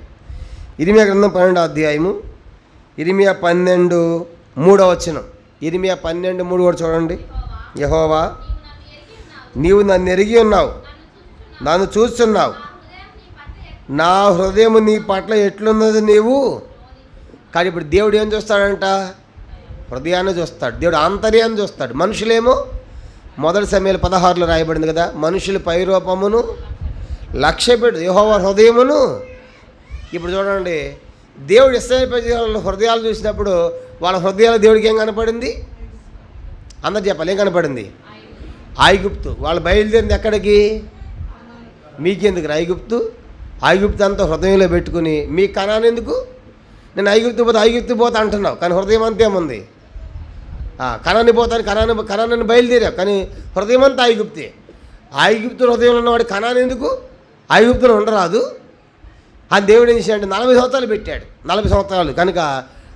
Speaker 3: ఇర్మీయా గ్రంథం 12వ అధ్యాయము ఇర్మీయా 12:3 వచనం. ఇర్మీయా 12:3 కూడా చూడండి. యెహోవా నీవు నన్ను ఎరిగి ఉన్నావు, నన్ను చూస్తున్నావు, నా హృదయం నీ పట్ల ఎట్లున్నది నీవు. కానీ ఇప్పుడు దేవుడు ఏం చూస్తాడంట? హృదయాన్ని చూస్తాడు, దేవుడు ఆంతర్యాన్ని చూస్తాడు. మనుషులేమో మొదటి సమయాలు 16లో రాయబడింది కదా, మనుషుల పైరూపమును లక్ష్యపెట్టు యెహోవా హృదయమును. ఇప్పుడు చూడండి, దేవుడు ఇశ్రాయేలు ప్రజల హృదయాలు చూసినప్పుడు వాళ్ళ హృదయాలు దేవుడికి ఏం కనపడింది? అందరు చెప్పాలి, ఏం కనపడింది? ఐగుప్తు. వాళ్ళు బయలుదేరింది ఎక్కడికి? మీకెందుకు ఐగుప్తు? ఐగుప్తు అంతా హృదయంలో పెట్టుకుని మీ కనాను ఎందుకు? నేను ఐగుప్తు పోతా అంటున్నావు, కానీ హృదయం అంతా ఏముంది? కనాన్ని పోతాను, కనాన్ని బయలుదేరావు, కానీ హృదయం అంతా ఐగుప్తే. ఐగుప్తు హృదయంలో ఉన్నవాడు కనాను ఎందుకు? ఐగుప్తులో ఉండరాదు. ఆ దేవుడు ఏం చేశాడంటే 40 సంవత్సరాలు పెట్టాడు, 40 సంవత్సరాలు. కనుక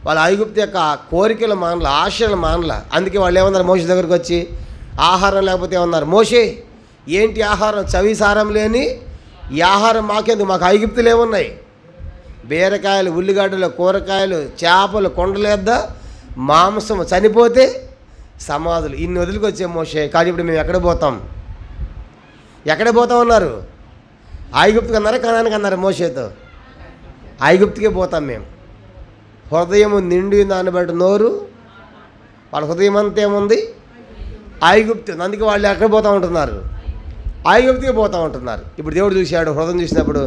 Speaker 3: వాళ్ళ ఐగుప్తు యొక్క కోరికల మానల, ఆశల మానల. అందుకే వాళ్ళు ఏమన్నారు మోషే దగ్గరికి వచ్చి? ఆహారం లేకపోతే ఏమన్నారు? మోషే ఏంటి ఆహారం? చవిసారం లేని ఈ ఆహారం మాకెందుకు? మాకు ఐగుప్తులు ఏమున్నాయి? బీరకాయలు, ఉల్లిగడ్డలు, కూరగాయలు, చేపలు, కొండలేద్దా, మాంసం, చనిపోతే సమాధులు, ఇన్ని వదిలికొచ్చే మోషే. కానీ ఇప్పుడు మేము ఎక్కడ పోతాం? ఉన్నారు? ఐగుప్తుకి అన్నారా, కనానికి అన్నారు? మోషేతో ఐగుప్తుకే పోతాం మేము. హృదయం నిండి దాన్ని బట్టి నోరు, వాళ్ళ హృదయం అంతా ఏముంది? ఐగుప్తు. అందుకే వాళ్ళు ఎక్కడ పోతూ ఉంటున్నారు? ఐగుప్తుకే పోతూ ఉంటున్నారు. ఇప్పుడు దేవుడు చూశాడు, హృదయం చూసినప్పుడు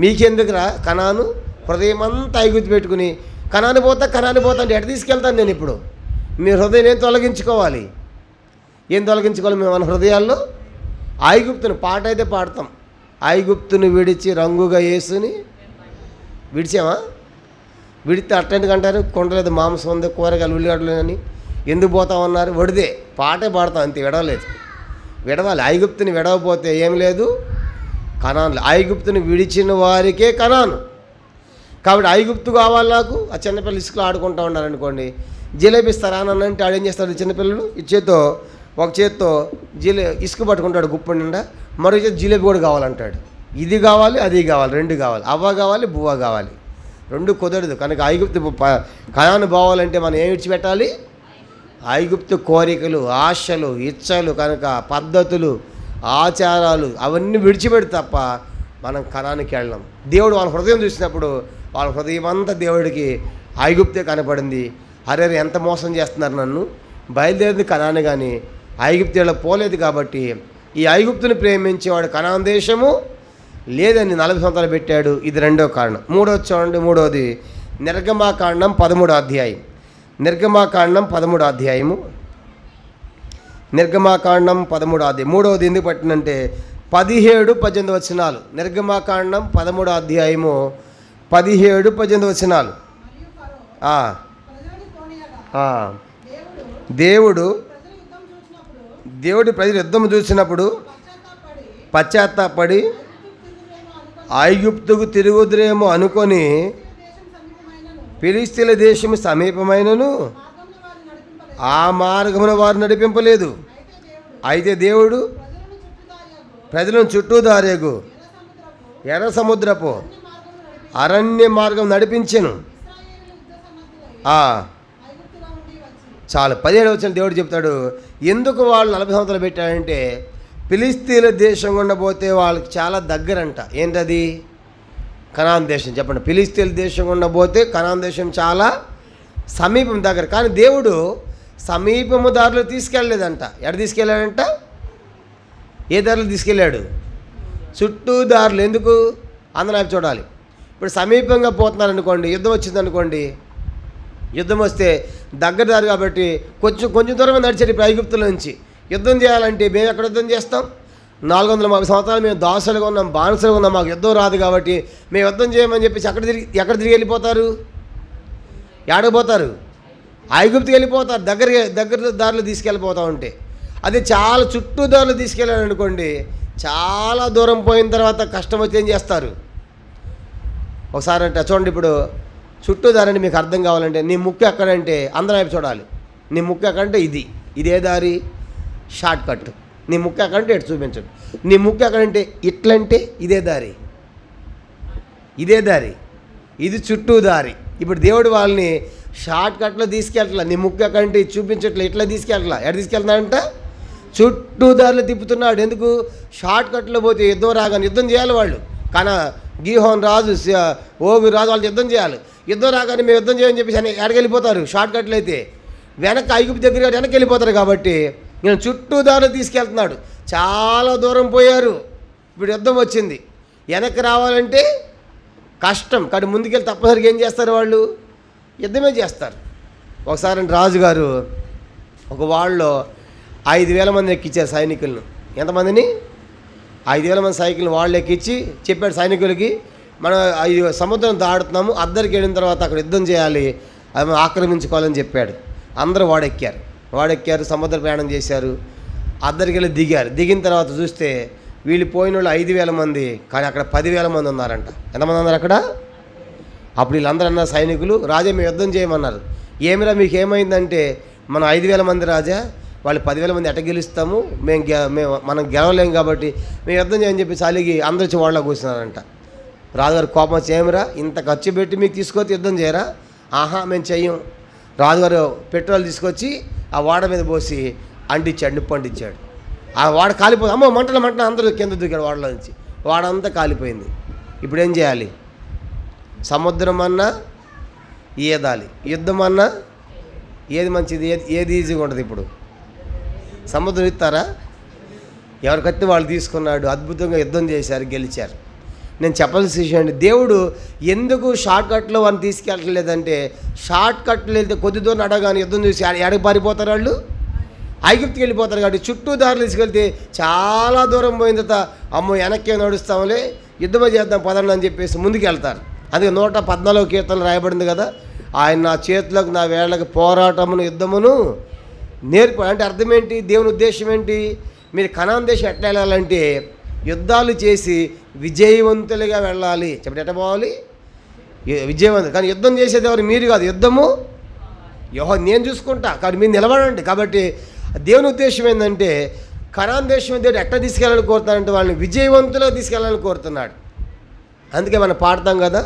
Speaker 3: మీకెందుకురా కనాను? హృదయం అంతా ఐగుప్తు పెట్టుకుని కనాని పోతా అంటే ఎటు తీసుకెళ్తాను నేను? ఇప్పుడు మీ హృదయం ఏం తొలగించుకోవాలి? మేము మన హృదయాల్లో ఐగుప్తుని పాట అయితే పాడతాం. ఐగుప్తుని విడిచి రంగుగా యేసుని విడిచామా? విడితే అట్టెందుకంటారు? కొండలేదు, మాంసం ఉంది, కూరగాయలు, ఉల్లిగడ్డలు అని. ఎందుకు పోతామన్నారు? వడిదే పాటే పాడతాం, అంతే. విడవాలి. ఐగుప్తుని విడవపోతే ఏం లేదు, కనాను. ఐగుప్తుని విడిచిన వారికే కనాను. కాబట్టి ఐగుప్తు కావాలి నాకు. ఆ చిన్నపిల్లలు ఇసుకలో ఆడుకుంటూ ఉన్నారనుకోండి, జిలేబీ ఇస్తారా అని అంటే ఆడేం చేస్తాడు చిన్నపిల్లలు? ఒక చేత్తో ఇసుక పట్టుకుంటాడు గుప్ప నిండా, మరో చేతి జిలేబీ కూడా కావాలంటాడు. ఇది కావాలి, అది కావాలి, రెండు కావాలి. అవ్వ కావాలి, బువ్వ కావాలి, రెండు కుదరదు. కనుక ఐగుప్తు కనాను పోవాలంటే మనం ఏమి విడిచిపెట్టాలి? ఐగుప్తు కోరికలు, ఆశలు, ఇచ్చలు, కనుక పద్ధతులు, ఆచారాలు అవన్నీ విడిచిపెడితే తప్ప మనం కనానికి వెళ్ళాం. దేవుడు వాళ్ళ హృదయం చూసినప్పుడు వాళ్ళ హృదయం అంతా దేవుడికి ఐగుప్తే కనపడింది. అరే ఎంత మోసం చేస్తున్నారు నన్ను, బయలుదేరింది కనాను కానీ ఐగుప్తులో పోలేదు. కాబట్టి ఈ ఐగుప్తుని ప్రేమించేవాడు కనాను దేశము లేదని 40 సంవత్సరాలు పెట్టాడు. ఇది రెండో కారణం. మూడోది చూడండి, మూడోది నిర్గమాకాండం 13వ అధ్యాయం. నిర్గమాకాండం 13వ అధ్యాయము. నిర్గమాకాండం 13వ అధ్యాయం. మూడవది ఎందుకు పట్టినంటే 17-18 వచనాలు. నిర్గమాకాండం 13వ అధ్యాయము 17-18 వచనాలు. దేవుడు దేవుడి ప్రజలు యుద్ధం చూసినప్పుడు పశ్చాత్తాపడి ఐగుప్తుకు తిరుగుదురేమో అనుకొని ఫిలిష్తీయుల దేశము సమీపమైనను ఆ మార్గమున వారు నడిపింపలేదు. అయితే దేవుడు ప్రజలను చుట్టూ దారేగు ఎర్ర సముద్రపు అరణ్య మార్గం నడిపించెను. చాలు 17వ వచనం దేవుడు చెప్తాడు ఎందుకు వాళ్ళు 40 సంవత్సరాలు పెట్టాడంటే ఫిలిష్తీయుల దేశం గుండా పోతే వాళ్ళకి చాలా దగ్గరంట. ఏంటది? కనాన్ దేశం. చెప్పండి. ఫిలిష్తీయుల దేశం గుండా పోతే కనాన్ దేశం చాలా సమీపం దగ్గర. కానీ దేవుడు సమీపము దారిలో తీసుకెళ్ళలేదంట. ఎక్కడ తీసుకెళ్ళాడంట? ఏ దారిలో తీసుకెళ్ళాడు? చుట్టూ దారులు. ఎందుకు? అందరూ చూడాలి. ఇప్పుడు సమీపంగా పోతున్నారనుకోండి, యుద్ధం వచ్చిందనుకోండి, యుద్ధం వస్తే దగ్గర దారి కాబట్టి కొంచెం దూరం నడిచాడు. ఇప్పుడు ఐగుప్తుల నుంచి యుద్ధం చేయాలంటే మేము ఎక్కడ యుద్ధం చేస్తాం? 430 సంవత్సరాలు మేము దాసులుగా ఉన్నాం, బానిసలుగా ఉన్నాం, మాకు యుద్ధం రాదు కాబట్టి మేము యుద్ధం చేయమని చెప్పేసి ఎక్కడ తిరిగి వెళ్ళిపోతారు? ఏడకపోతారు? ఐగుప్తుకి వెళ్ళిపోతారు. దగ్గర దారిలో తీసుకెళ్ళిపోతూ ఉంటే. అది చాలా చుట్టూ దారిలో తీసుకెళ్ళాడు అనుకోండి, చాలా దూరం పోయిన తర్వాత కష్టం వచ్చి ఏం చేస్తారు? ఒకసారి అంటే చూడండి, ఇప్పుడు చుట్టూ దారిని మీకు అర్థం కావాలంటే నీ ముక్కు ఎక్కడంటే అందరూ వైపు చూడాలి. నీ ముక్కు ఎక్కడంటే ఇదే దారి, షార్ట్ కట్. నీ ముక్కు ఎక్కడంటే ఇటు చూపించండి. నీ ముక్కు ఎక్కడంటే ఇట్లంటే ఇదే దారి, ఇది చుట్టూ దారి. ఇప్పుడు దేవుడు వాళ్ళని షార్ట్ కట్లో తీసుకెళ్ళట్లా. నీ ముక్కు ఎక్కడంటే ఇది చూపించట్లే, ఇట్లా తీసుకెళ్ళట్లా. ఎక్కడ తీసుకెళ్తున్నాడంట? చుట్టూ దారిలో తిప్పుతున్నాడు. ఎందుకు? షార్ట్ కట్లో పోతే యుద్ధం రాగానే యుద్ధం చేయాలి వాళ్ళు. కానీ గీహోన్ రాజు, ఓగు రాజు వాళ్ళు యుద్ధం చేయాలి. యుద్ధం రాగానే మేము యుద్ధం చేయని చెప్పేసి ఎక్కడికి వెళ్ళిపోతారు? షార్ట్ కట్లు అయితే వెనక్కి ఐగుప్తు దగ్గర వెనక్కి వెళ్ళిపోతారు. కాబట్టి నేను చుట్టూ దారిలో తీసుకెళ్తున్నాడు. చాలా దూరం పోయారు. ఇప్పుడు యుద్ధం వచ్చింది. వెనక్కి రావాలంటే కష్టం. కానీ ముందుకెళ్ళి తప్పనిసరిగా ఏం చేస్తారు? వాళ్ళు యుద్ధమే చేస్తారు. ఒకసారి రాజుగారు ఒక వాళ్ళలో 5,000 మంది ఎక్కించారు సైనికులను. ఎంతమందిని? 5,000 మంది సైకిల్ని వాళ్ళు ఎక్కించి చెప్పాడు సైనికులకి, మనం సముద్రం దాడుతున్నాము, అద్దరికి వెళ్ళిన తర్వాత అక్కడ యుద్ధం చేయాలి, అది ఆక్రమించుకోవాలని చెప్పాడు. అందరూ వాడెక్కారు, సముద్ర ప్రయాణం చేశారు, అద్దరికి వెళ్ళి దిగిన తర్వాత చూస్తే వీళ్ళు పోయిన వాళ్ళు 5,000 మంది, కానీ అక్కడ 10,000 మంది ఉన్నారంట. ఎంతమంది ఉన్నారు అక్కడ? అప్పుడు వీళ్ళందరూ అన్నారు సైనికులు, రాజా మేము యుద్ధం చేయమన్నారు. ఏమిరా మీకు ఏమైందంటే, మనం 5,000 మంది రాజా, వాళ్ళు 10,000 మంది ఎట్ట గెలుస్తాము, మనం గెలవలేం కాబట్టి మేము యుద్ధం చేయని చెప్పి చలిగి అందరూ వచ్చి వాళ్ళ కూర్చున్నారంట. రాజుగారు కోపం వచ్చి, ఏమిరా ఇంత ఖర్చు పెట్టి మీకు తీసుకొచ్చి యుద్ధం చేయరా? ఆహా మేము చెయ్యం. రాజుగారు పెట్రోల్ తీసుకొచ్చి ఆ వాడ మీద పోసి అంటించాడు, నిప్పు అంటించాడు. ఆ వాడ కాలిపోయింది. అమ్మో మంటలు అందరూ కింద దూకాడు వాడలో నుంచి. వాడంతా కాలిపోయింది. ఇప్పుడు ఏం చేయాలి? సముద్రం అన్నా ఈదాలి, యుద్ధం అన్నా ఏది మంచిది? ఏది ఈజీగా ఉంటుంది? ఇప్పుడు సముద్రం ఇస్తారా? ఎవరి కత్తి వాళ్ళు తీసుకున్నాడు, అద్భుతంగా యుద్ధం చేశారు, గెలిచారు. నేను చెప్పాల్సిన విషయం అండి, దేవుడు ఎందుకు షార్ట్ కట్లో వాళ్ళని తీసుకెళ్ళలేదంటే, షార్ట్ కట్లు వెళ్తే కొద్ది దూరం అడగానే యుద్ధం చూసి ఎడకి పారిపోతారు వాళ్ళు, ఐగుప్తుకి వెళ్ళిపోతారు. కాబట్టి చుట్టూ దారులు తీసుకెళ్తే చాలా దూరం పోయిన తర్వాత అమ్మో వెనక్కే నడుస్తాంలే, యుద్ధమే చేద్దాం పదండి అని చెప్పేసి ముందుకు వెళ్తారు. అందుకే 114 కీర్తనలు రాయబడింది కదా, ఆయన నా చేతులకు నా వేళ్ళకి పోరాటమును యుద్ధమును నేర్ప. అంటే అర్థం ఏంటి? దేవుని ఉద్దేశం ఏంటి? మీరు కనాన్ దేశం ఎట్లా వెళ్ళాలంటే యుద్ధాలు చేసి విజయవంతులుగా వెళ్ళాలి. చెప్పండి, ఎట్లా పోవాలి? విజయవంతులు. కానీ యుద్ధం చేసేది ఎవరు? మీరు కాదు. యుద్ధము నేను చూసుకుంటా, కానీ మీరు నిలబడండి. కాబట్టి దేవుని ఉద్దేశం ఏంటంటే, కనాన్ దేశం దేవుడు ఎట్లా తీసుకెళ్ళాలని కోరుతాడంటే వాళ్ళని విజయవంతులుగా తీసుకెళ్ళాలని కోరుతున్నాడు. అందుకే మనం పాడతాం కదా,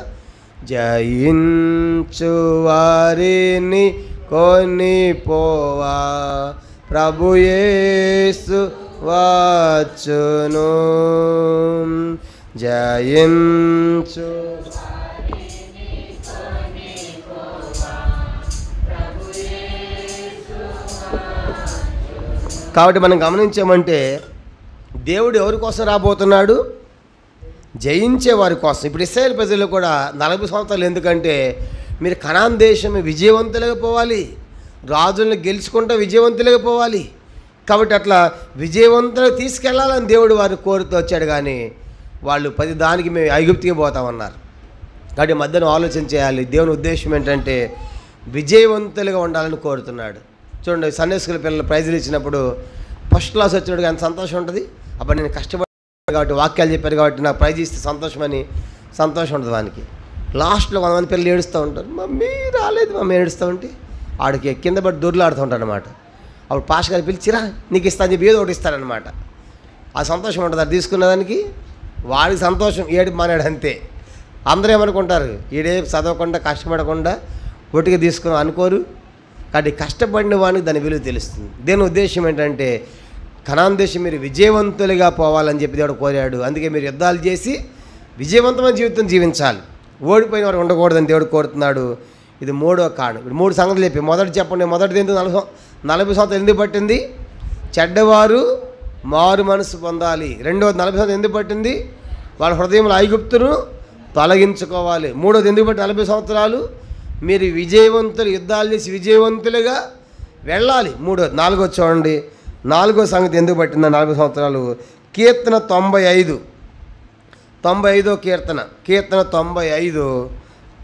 Speaker 3: జయించు వారిని కొని పోవా ప్రభు యేసు వచ్చును, జయించు. కాబట్టి మనం గమనించామంటే దేవుడు ఎవరి కోసం రాబోతున్నాడు? జయించే వారి కోసం. ఇప్పుడు ఇశ్రాయేలు ప్రజలు కూడా 40 సంవత్సరాలు ఎందుకంటే మీరు కనాన్ దేశం విజయవంతులుగా పోవాలి, రాజులను గెలుచుకుంటూ విజయవంతులుగా పోవాలి. కాబట్టి అట్లా విజయవంతులుగా తీసుకెళ్లాలని దేవుడు వారిని కోరుతూ వచ్చాడు. కానీ వాళ్ళు దానికి మేము ఐగుప్తుకి పోతామన్నారు. కాబట్టి మధ్యన ఆలోచన చేయాలి. దేవుని ఉద్దేశం ఏంటంటే విజయవంతులుగా ఉండాలని కోరుతున్నాడు. చూడండి, సండే స్కూల్ పిల్లలు ప్రైజులు ఇచ్చినప్పుడు ఫస్ట్ క్లాస్ వచ్చినప్పుడు ఎంత సంతోషం ఉంటుంది. అప్పుడు నేను కష్టపడి కాబట్టి వాక్యాలు చెప్పారు కాబట్టి నాకు ప్రైజ్ ఇస్తే సంతోషమని సంతోషం ఉంటుంది వానికి. లాస్ట్లో 100 మంది పిల్లలు ఏడుస్తూ ఉంటారు, మమ్మీ రాలేదు మమ్మీ ఏడుస్తూ ఉంటే ఆడికి కింద పడి దొర్లాడుతూ ఉంటాడు అనమాట. అప్పుడు పాష గారు పిలిచిరా నీకు ఇస్తాను చెప్పి ఏదో ఒకటి ఇస్తారనమాట. ఆ సంతోషం ఉంటుంది. అది తీసుకున్న దానికి వాడికి సంతోషం, ఏడుపు మానాడు అంతే. అందరూ ఏమనుకుంటారు, ఈడే చదవకుండా కష్టపడకుండా ఒట్టిగా తీసుకుని అనుకోరు. కాబట్టి కష్టపడిన వానికి దాని విలువ తెలుస్తుంది. దీని ఉద్దేశం ఏంటంటే కనాన్ దేశం మీరు విజయవంతులుగా పోవాలని చెప్పి దేవుడు కోరాడు. అందుకే మీరు యుద్ధాలు చేసి విజయవంతమైన జీవితం జీవించాలి, ఓడిపోయిన వారు ఉండకూడదని దేవుడు కోరుతున్నాడు. ఇది 3వ కారణం. ఇప్పుడు 3 సంగతులు చెప్పి మొదటి చెప్పండి. మొదటిది ఎందుకు 40 సంవత్సరాలు ఎందుకు పట్టింది? చెడ్డవారు మారు మనసు పొందాలి. రెండవది 40 సంవత్సరాలు ఎందుకు పట్టింది? వాళ్ళ హృదయంలో ఐగుప్తును తొలగించుకోవాలి. మూడవది ఎందుకు పట్టి 40 సంవత్సరాలు? మీరు విజయవంతులు, యుద్ధాలు చేసి విజయవంతులుగా వెళ్ళాలి. మూడవది. 4వ చూడండి, 4వ సంగతి ఎందుకు పట్టిందా 40 సంవత్సరాలు? కీర్తన 95, 95వ కీర్తన, కీర్తన 95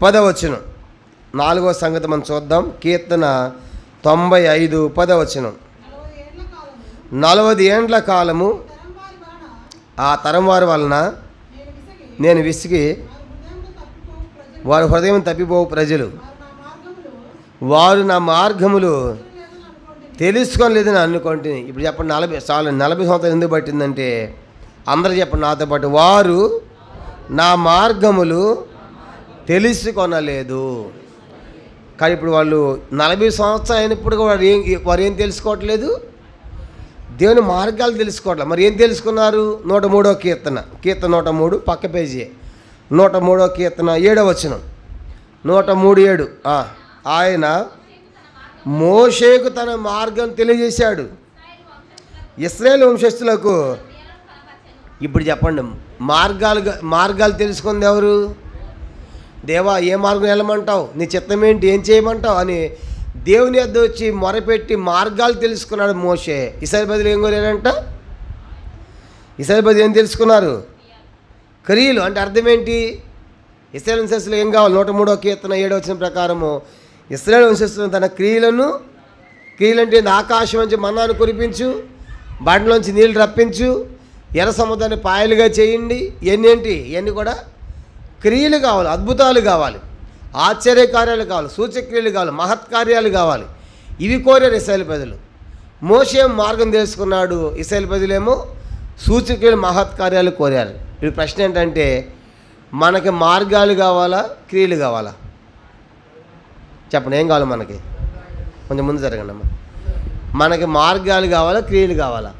Speaker 3: 10వ వచనం. 4వ సంగతి మనం చూద్దాం. కీర్తన 95 10వ వచనం. 40 ఏండ్ల కాలము ఆ తరం వారి వలన నేను విసిగి వారి హృదయం తప్పిపోవు ప్రజలు, వారు నా మార్గములు తెలుసుకోలేదని అనుకుంటుంది. ఇప్పుడు చెప్పండి 40 సంవత్సరాలు ఎందుకు పట్టిందంటే అందరూ చెప్పండి నాతో పాటు, వారు నా మార్గములు తెలుసుకొనలేదు. కానీ ఇప్పుడు వాళ్ళు 40 సంవత్సరాలు అయినప్పుడు వారు ఏం తెలుసుకోవట్లేదు? దేవుని మార్గాలు తెలుసుకోవట్లేదు. మరి ఏం తెలుసుకున్నారు? 103వ కీర్తన, కీర్తన 103 పక్క పేజీ, 103వ కీర్తన 7వ వచనం. 103:7 ఆయన మోషేకు తన మార్గం తెలియజేశాడు, ఇశ్రాయేలు వంశస్థులకు. ఇప్పుడు చెప్పండి, మార్గాలు తెలుసుకుంది ఎవరు? దేవా ఏ మార్గం వెళ్ళమంటావు, నీ చిత్తం ఏంటి, ఏం చేయమంటావు అని దేవుని వద్ద వచ్చి మొరపెట్టి మార్గాలు తెలుసుకున్నాడు మోషే. ఇశ్రాయేలు ప్రజలు ఏం కోరారంట? ఇశ్రాయేలు ప్రజలు ఏం తెలుసుకున్నారు? క్రియలు. అంటే అర్థం ఏంటి? ఇశ్రాయేలు వంశస్థులు ఏం కావాలి? 103వ కీర్తన 7వ వచనం ప్రకారము ఇశ్రాయేలు వంశస్థులు తన క్రియలంటే ఆకాశం నుంచి మన్నాను కురిపించు, బండలోంచి నీళ్ళు రప్పించు, ఎర్ర సముద్రాన్ని పాయలుగా చేయండి. ఇవన్నీ కూడా క్రియలు కావాలి, అద్భుతాలు కావాలి, ఆశ్చర్యకార్యాలు కావాలి, సూచక్రియలు కావాలి, మహత్కార్యాలు కావాలి. ఇవి కోరారు ఇశ్రాయేలు ప్రజలు. మోషే మార్గం తెలుసుకున్నాడు, ఇశ్రాయేలు ప్రజలేమో సూచక్రియలు మహత్కార్యాలు కోరారు. ఇప్పుడు ప్రశ్న ఏంటంటే మనకి మార్గాలు కావాలా, క్రియలు కావాలా? చెప్పండి, ఏం కావాలి మనకి? కొంచెం ముందు జరగండి అమ్మ. మనకి మార్గాలు కావాలా, క్రియలు కావాలా?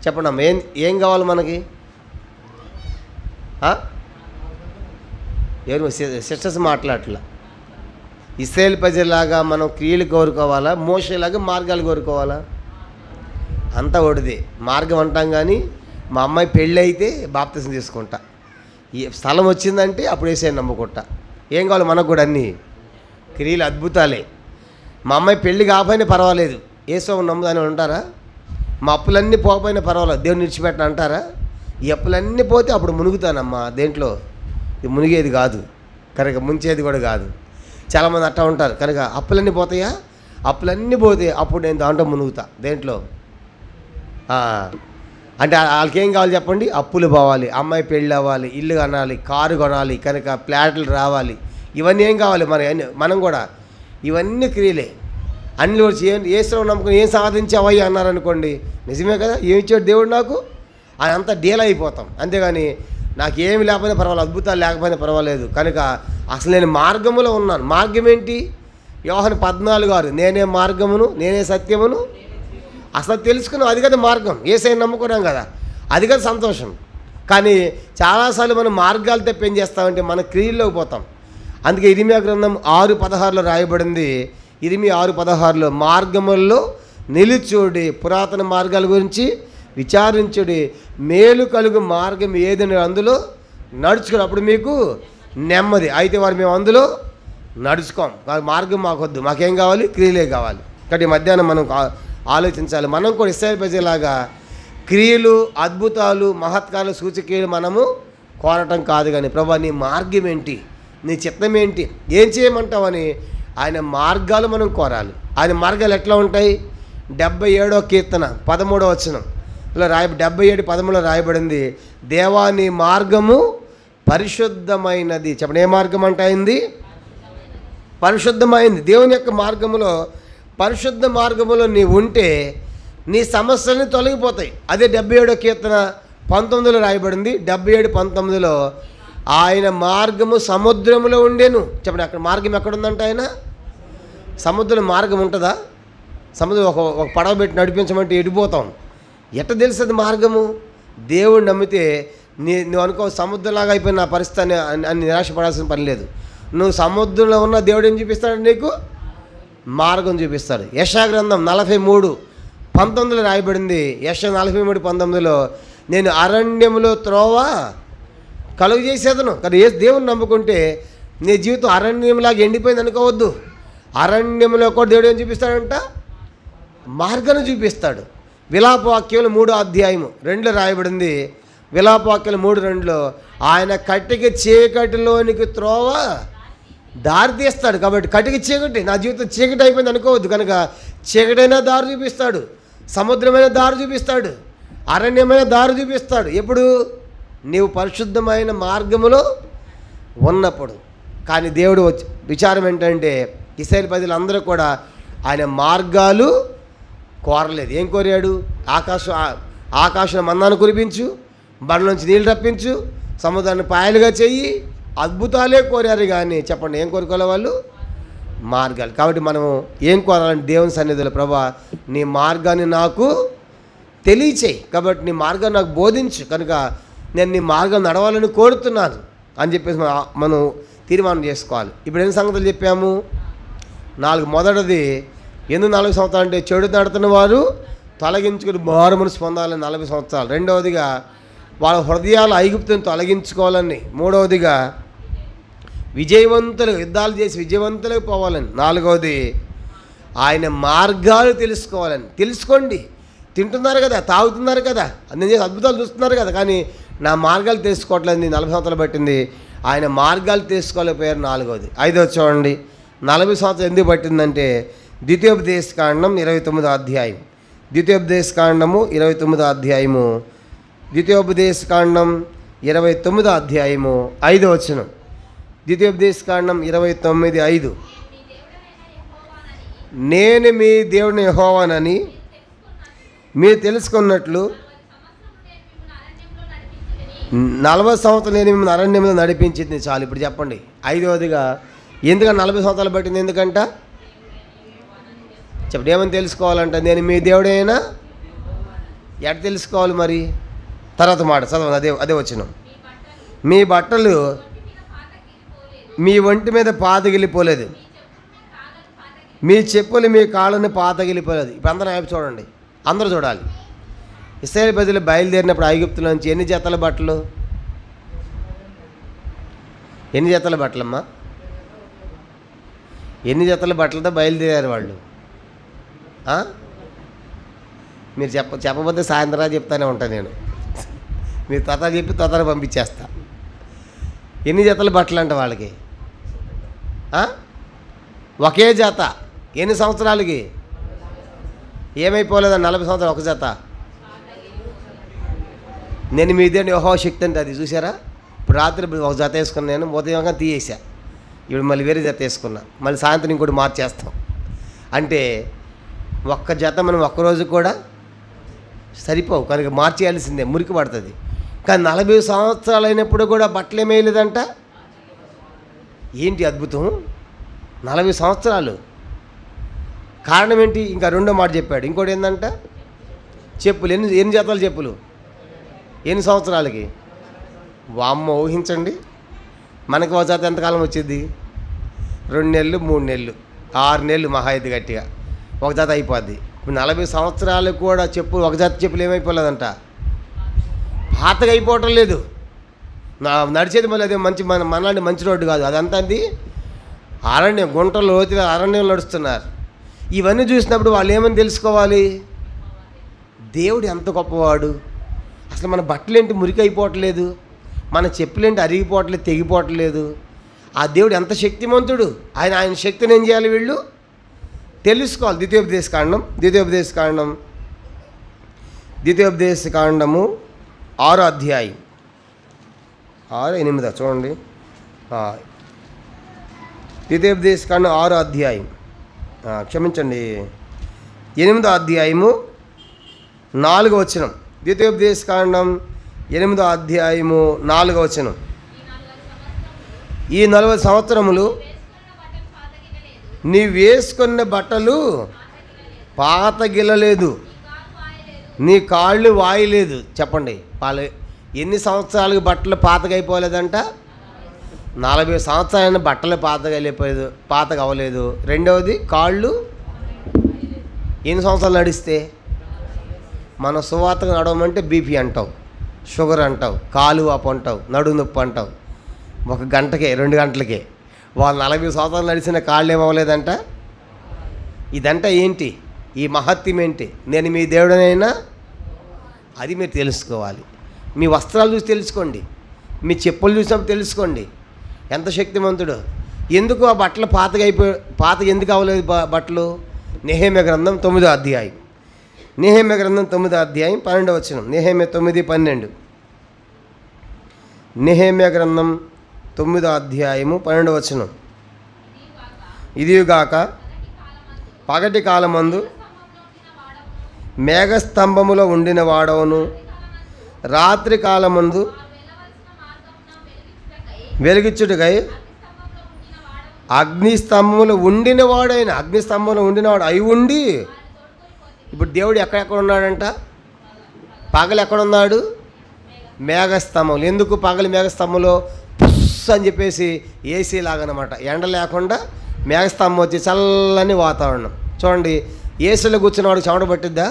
Speaker 3: చెప్పండి అమ్మ, ఏం కావాలి మనకి? ఎవరు సిస్టర్స్ మాట్లాడట్లా. ఇశ్రాయేలు ప్రజలాగా మనం క్రియలు కోరుకోవాలా, మోషేలాగా మార్గాలు కోరుకోవాలా? అంతా ఒడిదే. మార్గం అంటాం కానీ మా అమ్మాయి పెళ్ళి అయితే బాప్తిసం తీసుకుంటా, ఈ స్థలం వచ్చిందంటే అప్పుడు వేసే నమ్ముకుంటా. ఏం కావాలి మనకు కూడా? అన్నీ క్రియలు, అద్భుతాలే. మా అమ్మాయి పెళ్ళి కాకపోయినా పర్వాలేదు, ఏసో నమ్ముదాని ఉంటారా? మా అప్పులన్నీ పోకపోయినా పర్వాలేదు, దేవుని విడిచిపెట్టిన అంటారా? ఈ అప్పులన్నీ పోతే అప్పుడు మునుగుతానమ్మా. దేంట్లో? ఇది మునిగేది కాదు, కనుక ముంచేది కూడా కాదు. చాలామంది అట్టా ఉంటారు. కనుక అప్పులన్నీ పోతాయా? అప్పులన్నీ పోతే అప్పుడు నేను దాంట్లో మునుగుతా. దేంట్లో? అంటే వాళ్ళకి ఏం కావాలి చెప్పండి? అప్పులు పోవాలి, అమ్మాయి పెళ్ళి అవ్వాలి, ఇల్లు కొనాలి, కారు కొనాలి, కనుక ఫ్లాట్లు రావాలి. ఇవన్నీ ఏం కావాలి? మనం కూడా ఇవన్నీ క్రియలే. అన్ని వచ్చి ఏసులో నమ్ముకుని ఏం సాధించావయ్యా అన్నారనుకోండి, నిజమే కదా, ఏమి ఇచ్చాడు దేవుడు నాకు, అది అంతా డీల్ అయిపోతాం. అంతేగాని నాకేమి లేకపోయినా పర్వాలేదు, అద్భుతాలు లేకపోయినా పర్వాలేదు, కనుక అసలు నేను మార్గములో ఉన్నాను. మార్గం ఏంటి? యోహాను 14:6 నేనే మార్గమును, నేనే సత్యమును. అసలు తెలుసుకున్నాం, అది కదా మార్గం. యేసయ్యను నమ్ముకున్నాం కదా, అది కదా సంతోషం. కానీ చాలాసార్లు మనం మార్గాలు తప్ప ఏం చేస్తామంటే మన క్రియల్లోకి పోతాం. అందుకే ఇరిమియా గ్రంథం 6:16 రాయబడింది. ఇరిమియా 6:16 మార్గముల్లో నిలుచోడి, పురాతన మార్గాల గురించి విచారించుడి, మేలు కలుగు మార్గం ఏదని అందులో నడుచుకుని అప్పుడు మీకు నెమ్మది. అయితే వారు మేము అందులో నడుచుకోం. మార్గం మాకొద్దు, మాకేం కావాలి? క్రియలే కావాలి. కాబట్టి మధ్యాహ్నం మనం ఆలోచించాలి. మనం కూడా ఇశ్రాయేలు ప్రజలాగా క్రియలు, అద్భుతాలు, మహత్కారాలు, సూచక్రియలు మనము కోరటం కాదు. కానీ ప్రభా నీ మార్గం ఏంటి, నీ చిత్తం ఏంటి, ఏం చేయమంటావని ఆయన మార్గాలు మనం కోరాలి. ఆయన మార్గాలు ఎట్లా ఉంటాయి? 77వ కీర్తన 13వ వచనం ఇలా 77:13 రాయబడింది, దేవా నీ మార్గము పరిశుద్ధమైనది. చెప్పండి, ఏ మార్గం అంటే అయింది? పరిశుద్ధమైంది. దేవుని యొక్క మార్గములో, పరిశుద్ధ మార్గములో నీవు ఉంటే నీ సమస్యలని తొలగిపోతాయి. అదే 77వ కీర్తన 19లో రాయబడింది. 77:19లో ఆయన మార్గము సముద్రములో ఉండేను. చెప్పండి, అక్కడ మార్గం ఎక్కడుందంటే ఆయన సముద్రం మార్గం ఉంటుందా? సముద్రం ఒక పడవ పెట్టి నడిపించమంటే ఎడిపోతాం. ఎట్ట తెలుస్తుంది మార్గము? దేవుడు నమ్మితే నువ్వు అనుకో సముద్రంలాగా అయిపోయిన నా పరిస్థితి అని నిరాశపడాల్సిన పని లేదు. నువ్వు సముద్రంలో ఉన్న దేవుడు ఏం చూపిస్తాడు? నీకు మార్గం చూపిస్తాడు. యెషయా గ్రంథం 43:19 రాయబడింది. యెషయా 43:19లో నేను అరణ్యములో త్రోవ కలుగు చేసేదను. కానీ ఏ దేవుని నమ్ముకుంటే నీ జీవితం అరణ్యంలాగా ఎండిపోయింది అనుకోవద్దు. అరణ్యంలో కూడా దేవుడు ఏం చూపిస్తాడంట? మార్గాన్ని చూపిస్తాడు. విలాపవాక్యాలు 3వ అధ్యాయము 2లో రాయబడింది. విలాపవాక్యాలు 3:2లో ఆయన కట్టికి చీకటిలోనికి త్రోవ దారి తీస్తాడు. కాబట్టి కట్టికి చీకటి, నా జీవితం చీకటి అయిపోయింది అనుకోవద్దు. కనుక చీకటైనా దారి చూపిస్తాడు, సముద్రమైన దారి చూపిస్తాడు, అరణ్యమైన దారి చూపిస్తాడు. ఎప్పుడు? నీవు పరిశుద్ధమైన మార్గములో ఉన్నప్పుడు. కానీ దేవుడు విచారం ఏంటంటే ఇశ్రాయేలు ప్రజలందరూ కూడా ఆయన మార్గాలు కోరలేదు. ఏం కోరాడు? ఆకాశం మన్నాను కురిపించు, బండ్లోంచి నీళ్ళు రప్పించు, సముద్రాన్ని పాయలుగా చెయ్యి, అద్భుతాలే కోరారు. కానీ చెప్పండి, ఏం కోరుకోలే వాళ్ళు? మార్గాలు. కాబట్టి మనం ఏం కోరాలంటే దేవుని సన్నిధిలో, ప్రభా నీ మార్గాన్ని నాకు తెలియచేయి, కాబట్టి నీ మార్గాన్ని నాకు బోధించు, కనుక నేను నీ మార్గం నడవాలని కోరుతున్నాను అని చెప్పేసి మనం తీర్మానం చేసుకోవాలి. ఇప్పుడు ఎన్ని సంగతులు చెప్పాము? 4. మొదటిది, ఎందుకు 40 సంవత్సరాలు అంటే చెడు నడుతున్న వారు తొలగించుకుని మారు మనసు పొందాలని 40 సంవత్సరాలు. రెండవదిగా వాళ్ళ హృదయాలు ఐగుప్తుని తొలగించుకోవాలని. మూడవదిగా విజయవంతులు యుద్ధాలు చేసి విజయవంతులకు పోవాలని. నాలుగవది ఆయన మార్గాలు తెలుసుకోవాలని. తెలుసుకోండి, తింటున్నారు కదా, తాగుతున్నారు కదా, నేను చేసి అద్భుతాలు చూస్తున్నారు కదా, కానీ నా మార్గాలు తెలుసుకోవట్లేదు. 40 సంవత్సరాలు పట్టింది. ఆయన మార్గాలు తెలుసుకోలేకపోయారు. నాలుగవది. ఐదవది చూడండి, 40 సంవత్సరాలు ఎందుకు పట్టిందంటే ద్వితీయోపదేశకాండం 29వ అధ్యాయం. ద్వితీయోపదేశకాండము 29వ అధ్యాయము. ద్వితీయోపదేశకాండం 29వ అధ్యాయము 5వ వచనం. ద్వితీయోపదేశకాండం 29:5 నేను మీ దేవుని యెహోవానని మీరు తెలుసుకున్నట్లు 40 సంవత్సరాలు నేను మిమ్మల్ని అరణ్యంలో నడిపించింది. చాలు. ఇప్పుడు చెప్పండి, ఐదవదిగా ఎందుకని 40 సంవత్సరాలు పట్టింది? ఎందుకంట చెప్పండి, ఏమని తెలుసుకోవాలంట? నేను మీ దేవుడైనా ఎట తెలుసుకోవాలి మరి? తర్వాత మాట చదవండి, అదే వచనం. మీ బట్టలు మీ ఒంటి మీద పాతగిలిపోలేదు, మీ చెప్పులు మీ కాళ్ళని పాతగిలిపోలేదు. ఇప్పుడు అందరూ వైపు చూడండి, అందరూ చూడాలి. ఇశ్రాయేలు ప్రజలు బయలుదేరినప్పుడు ఐగుప్తు నుంచి ఎన్ని జతల బట్టలు? ఎన్ని జతల బట్టలమ్మా? ఎన్ని జతల బట్టలతో బయలుదేరారు వాళ్ళు? మీరు చెప్పబోతే సాయంత్రం చెప్తానే ఉంటాను నేను. మీరు తొందర చెప్పి తొందర పంపించేస్తా. ఎన్ని జతల బట్టలు అంట వాళ్ళకి? ఒకే జత. ఎన్ని సంవత్సరాలకి? ఏమైపోలేదా? 40 సంవత్సరాలు ఒక జత. నేను మీ దేవుని యెహోవా శక్తి అంటే అది చూసారా? ఇప్పుడు రాత్రి ఒక జత వేసుకున్నా, నేను ఉదయంగా తీయేసా, ఇప్పుడు మళ్ళీ వేరే జత వేసుకున్నా, మళ్ళీ సాయంత్రం ఇంకోటి మార్చేస్తాం. అంటే ఒక్క జత మనం ఒక్కరోజు కూడా సరిపోవు, కనుక మార్చేయాల్సిందే, మురికి పడుతుంది. కానీ 40 సంవత్సరాలు అయినప్పుడు కూడా బట్టలు ఏమేయలేదంట. ఏంటి అద్భుతం? 40 సంవత్సరాలు. కారణం ఏంటి? ఇంకా రెండో మాట చెప్పాడు. ఇంకోటి ఏంటంట? చెప్పులు. ఎన్ని జతలు చెప్పులు? ఎన్ని సంవత్సరాలకి? వామ్మ, ఊహించండి, మనకి ఒక జత ఎంతకాలం వచ్చింది? 2 నెలలు, 3 నెలలు, 6 నెలలు మహా అయితే గట్టిగా ఒక జత అయిపోద్ది. ఇప్పుడు 40 సంవత్సరాలు కూడా చెప్పులు, ఒక జత చెప్పులు ఏమైపోలేదంట, పాతగా అయిపోవటం లేదు. నడిచేది మళ్ళీ అదే మనలాంటి మంచి రోడ్డు కాదు, అదంతా అది అరణ్యం, గుంటలు లోతుగా అరణ్యం నడుస్తున్నారు. ఇవన్నీ చూసినప్పుడు వాళ్ళు ఏమని తెలుసుకోవాలి? దేవుడు ఎంత గొప్పవాడు. అసలు మన బట్టలేంటి మురికి అయిపోవట్లేదు, మన చెప్పులేంటి అరిగిపోవట్లేదు, తెగిపోవట్లేదు. ఆ దేవుడు ఎంత శక్తిమంతుడు. ఆయన శక్తిని ఏం చేయాలి? వీళ్ళు తెలుసుకోవాలి. ద్వితీయోపదేశకాండము 6వ అధ్యాయం 6-8 చూడండి. ద్వితీయోపదేశకాండం 6వ అధ్యాయం, క్షమించండి, 8వ అధ్యాయము 4వ వచనం. ద్వితీయోపదేశకాండం 8వ అధ్యాయము 4వ వచనం. ఈ 40 సంవత్సరములు నీ వేసుకున్న బట్టలు పాతగిల్లలేదు, నీ కాళ్ళు వాయలేదు. చెప్పండి, ఎన్ని సంవత్సరాలకు బట్టలు పాతగైపోలేదంట? 40 సంవత్సరాలైన బట్టలు పాతగా అవ్వలేదు. రెండవది, కాళ్ళు ఎన్ని సంవత్సరాలు నడిస్తే? మనం సువార్తగా నడవమంటే బీపీ అంటావు, షుగర్ అంటావు, కాలు వాపు అంటావు, నడుము నొప్పి అంటావు. 1 గంటకే 2 గంటలకే. వాళ్ళు 40 సంవత్సరాలు నడిచిన కాళ్ళు ఏమవ్వలేదంట. ఇదంతా ఏంటి? ఈ మహత్యం ఏంటి? నేను మీ దేవుడనైనా అది మీరు తెలుసుకోవాలి. మీ వస్త్రాలు చూసి తెలుసుకోండి, మీ చెప్పులు చూసినప్పుడు తెలుసుకోండి ఎంత శక్తిమంతుడు. ఎందుకు ఆ బట్టలు పాతగా ఎందుకు అవ్వలేదు బట్టలు? నెహెమ్యా గ్రంథం 9వ అధ్యాయం, 12వ వచనం. నెహెమ్యా 9:12. నెహెమ్యా గ్రంథం 9వ అధ్యాయము 12వ వచనం. ఇదిగాక పగటి కాలమందు మేఘస్తంభములో ఉండిన వాడవును, రాత్రి కాలమందు వెలిగించుటకై అగ్నిస్తంభంలో ఉండినవాడు అయి ఉండి. ఇప్పుడు దేవుడు ఎక్కడెక్కడ ఉన్నాడంట? పగలు ఎక్కడున్నాడు? మేఘస్తంభంలో. ఎందుకు పగలు మేఘస్తంభంలో? పుస్ అని చెప్పేసి ఏసీ లాగనమాట. ఎండ లేకుండా మేఘస్తంభం వచ్చి చల్లని వాతావరణం. చూడండి, ఏసీలో కూర్చున్నవాడు చెమట పట్టిద్దా?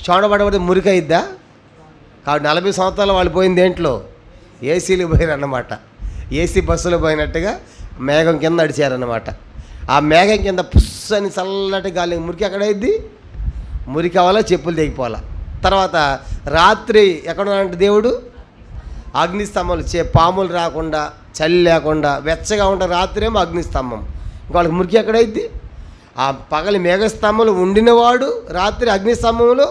Speaker 3: చెమట పడబడి మురికయిద్దా? కాబట్టి 40 సంవత్సరాలు వాళ్ళు పోయింది దేంట్లో? ఏసీలు పోయారన్నమాట. ఏసీ బస్సులో పోయినట్టుగా మేఘం కింద నడిచారన్నమాట. ఆ మేఘం కింద పుస్ అని చల్లటి గాలి, మురికి ఎక్కడైద్ది? మురికి అవ్వాలా, చెప్పులు తెగిపోవాలా. తర్వాత రాత్రి ఎక్కడున్నాడంటే దేవుడు? అగ్నిస్తంభాలు. పాములు రాకుండా, చలి లేకుండా వెచ్చగా ఉంటే రాత్రి ఏమో అగ్నిస్తంభం. వాళ్ళకి మురికి ఎక్కడైద్ది? ఆ పగలి మేఘస్తంభంలో ఉండినవాడు రాత్రి అగ్నిస్తంభంలో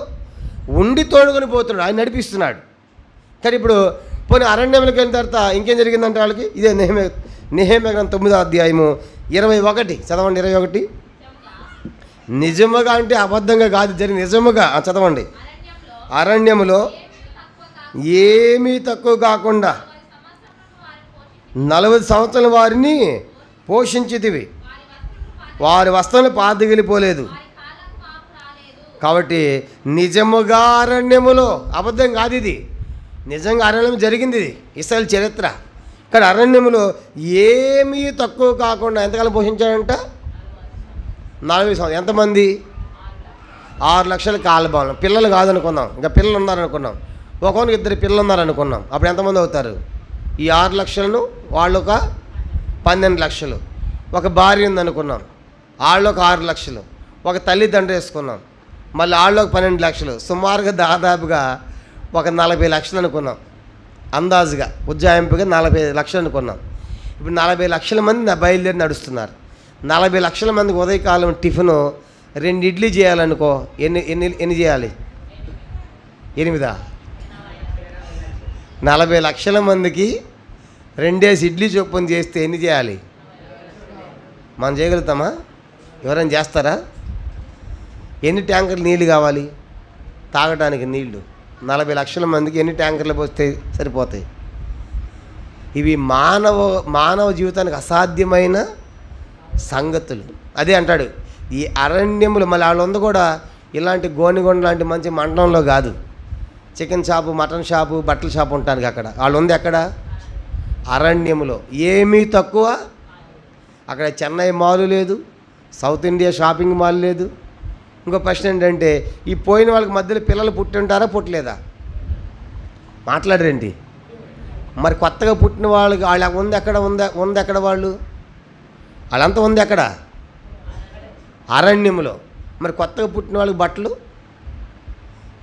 Speaker 3: ఉండి తోడుకొని పోతున్నాడు, ఆయన నడిపిస్తున్నాడు. కానీ ఇప్పుడు పోనీ అరణ్యంలోకి వెళ్ళిన తర్వాత ఇంకేం జరిగిందంటే వాళ్ళకి? ఇదే నెహెమ్యా గ్రంథం 9వ అధ్యాయము 21 చదవండి. 21. నిజముగా అంటే అబద్ధంగా కాదు, జరిగింది నిజముగా. చదవండి. అరణ్యములో ఏమీ తక్కువ కాకుండా 40 సంవత్సరాల వారిని పోషించితివి, వారి వస్త్రాలు పాతగిలిపోలేదు. కాబట్టి నిజముగా అరణ్యములో, అబద్ధం కాదు ఇది, నిజంగా అరణ్యం జరిగింది. ఇది ఇశ్రాయేలు చరిత్ర. కానీ అరణ్యములో ఏమీ తక్కువ కాకుండా ఎంతకాలం పోషించాడంట? 40 సంవత్సరాలు. ఎంతమంది? 6 లక్షల కాలభావం. పిల్లలు కాదనుకున్నాం, ఇంకా పిల్లలు ఉన్నారనుకున్నాం. ఒకరికి 2 పిల్లలు ఉన్నారనుకున్నాం. అప్పుడు ఎంతమంది అవుతారు? ఈ 6 లక్షలను వాళ్ళు ఒక 12 లక్షలు. ఒక భార్య ఉందనుకున్నాం, వాళ్ళు ఒక 6 లక్షలు. ఒక తల్లిదండ్రులు వేసుకున్నాం, మళ్ళీ వాళ్ళు ఒక 12 లక్షలు. సుమారుగా దాదాపుగా ఒక 40 లక్షలు అనుకున్నాం. అందాజుగా ఉజ్జాయింపుగా 40 లక్షలు అనుకున్నాం. ఇప్పుడు 40 లక్షల మంది బయలుదేరి నడుస్తున్నారు. 40 లక్షల మందికి ఉదయకాలం టిఫిను 2 ఇడ్లీ చేయాలనుకో, ఎన్ని చేయాలి? 8. 40 లక్షల మందికి 2 ఇడ్లీ చొప్పున చేస్తే ఎన్ని చేయాలి? మనం చేయగలుగుతామా? ఎవరైనా చేస్తారా? ఎన్ని ట్యాంకర్లు నీళ్ళు కావాలి తాగడానికి? నీళ్లు 40 లక్షల మందికి ఎన్ని ట్యాంకర్లు పోస్తే సరిపోతాయి? ఇవి మానవ జీవితానికి అసాధ్యమైన సంగతులు. అదే అంటాడు, ఈ అరణ్యములు. మళ్ళీ వాళ్ళందు కూడా ఇలాంటి గోనిగొండ లాంటి మంచి మండలంలో కాదు, చికెన్ షాపు, మటన్ షాపు, బట్టల షాపు ఉంటానికి అక్కడ. వాళ్ళు ఉంది ఎక్కడ? అరణ్యములో. ఏమీ తక్కువ. అక్కడ చెన్నై మాల్ లేదు, సౌత్ ఇండియా షాపింగ్ మాల్ లేదు. ఇంకో ప్రశ్న ఏంటంటే, ఈ పోయిన వాళ్ళకి మధ్యలో పిల్లలు పుట్టింటారా, పుట్టలేదా? మాట్లాడరేంటి? మరి కొత్తగా పుట్టిన వాళ్ళకి వాళ్ళు ఉంది ఎక్కడ? ఉంది ఎక్కడ? వాళ్ళంతా ఉంది ఎక్కడ? అరణ్యములో. మరి కొత్తగా పుట్టిన వాళ్ళకి బట్టలు,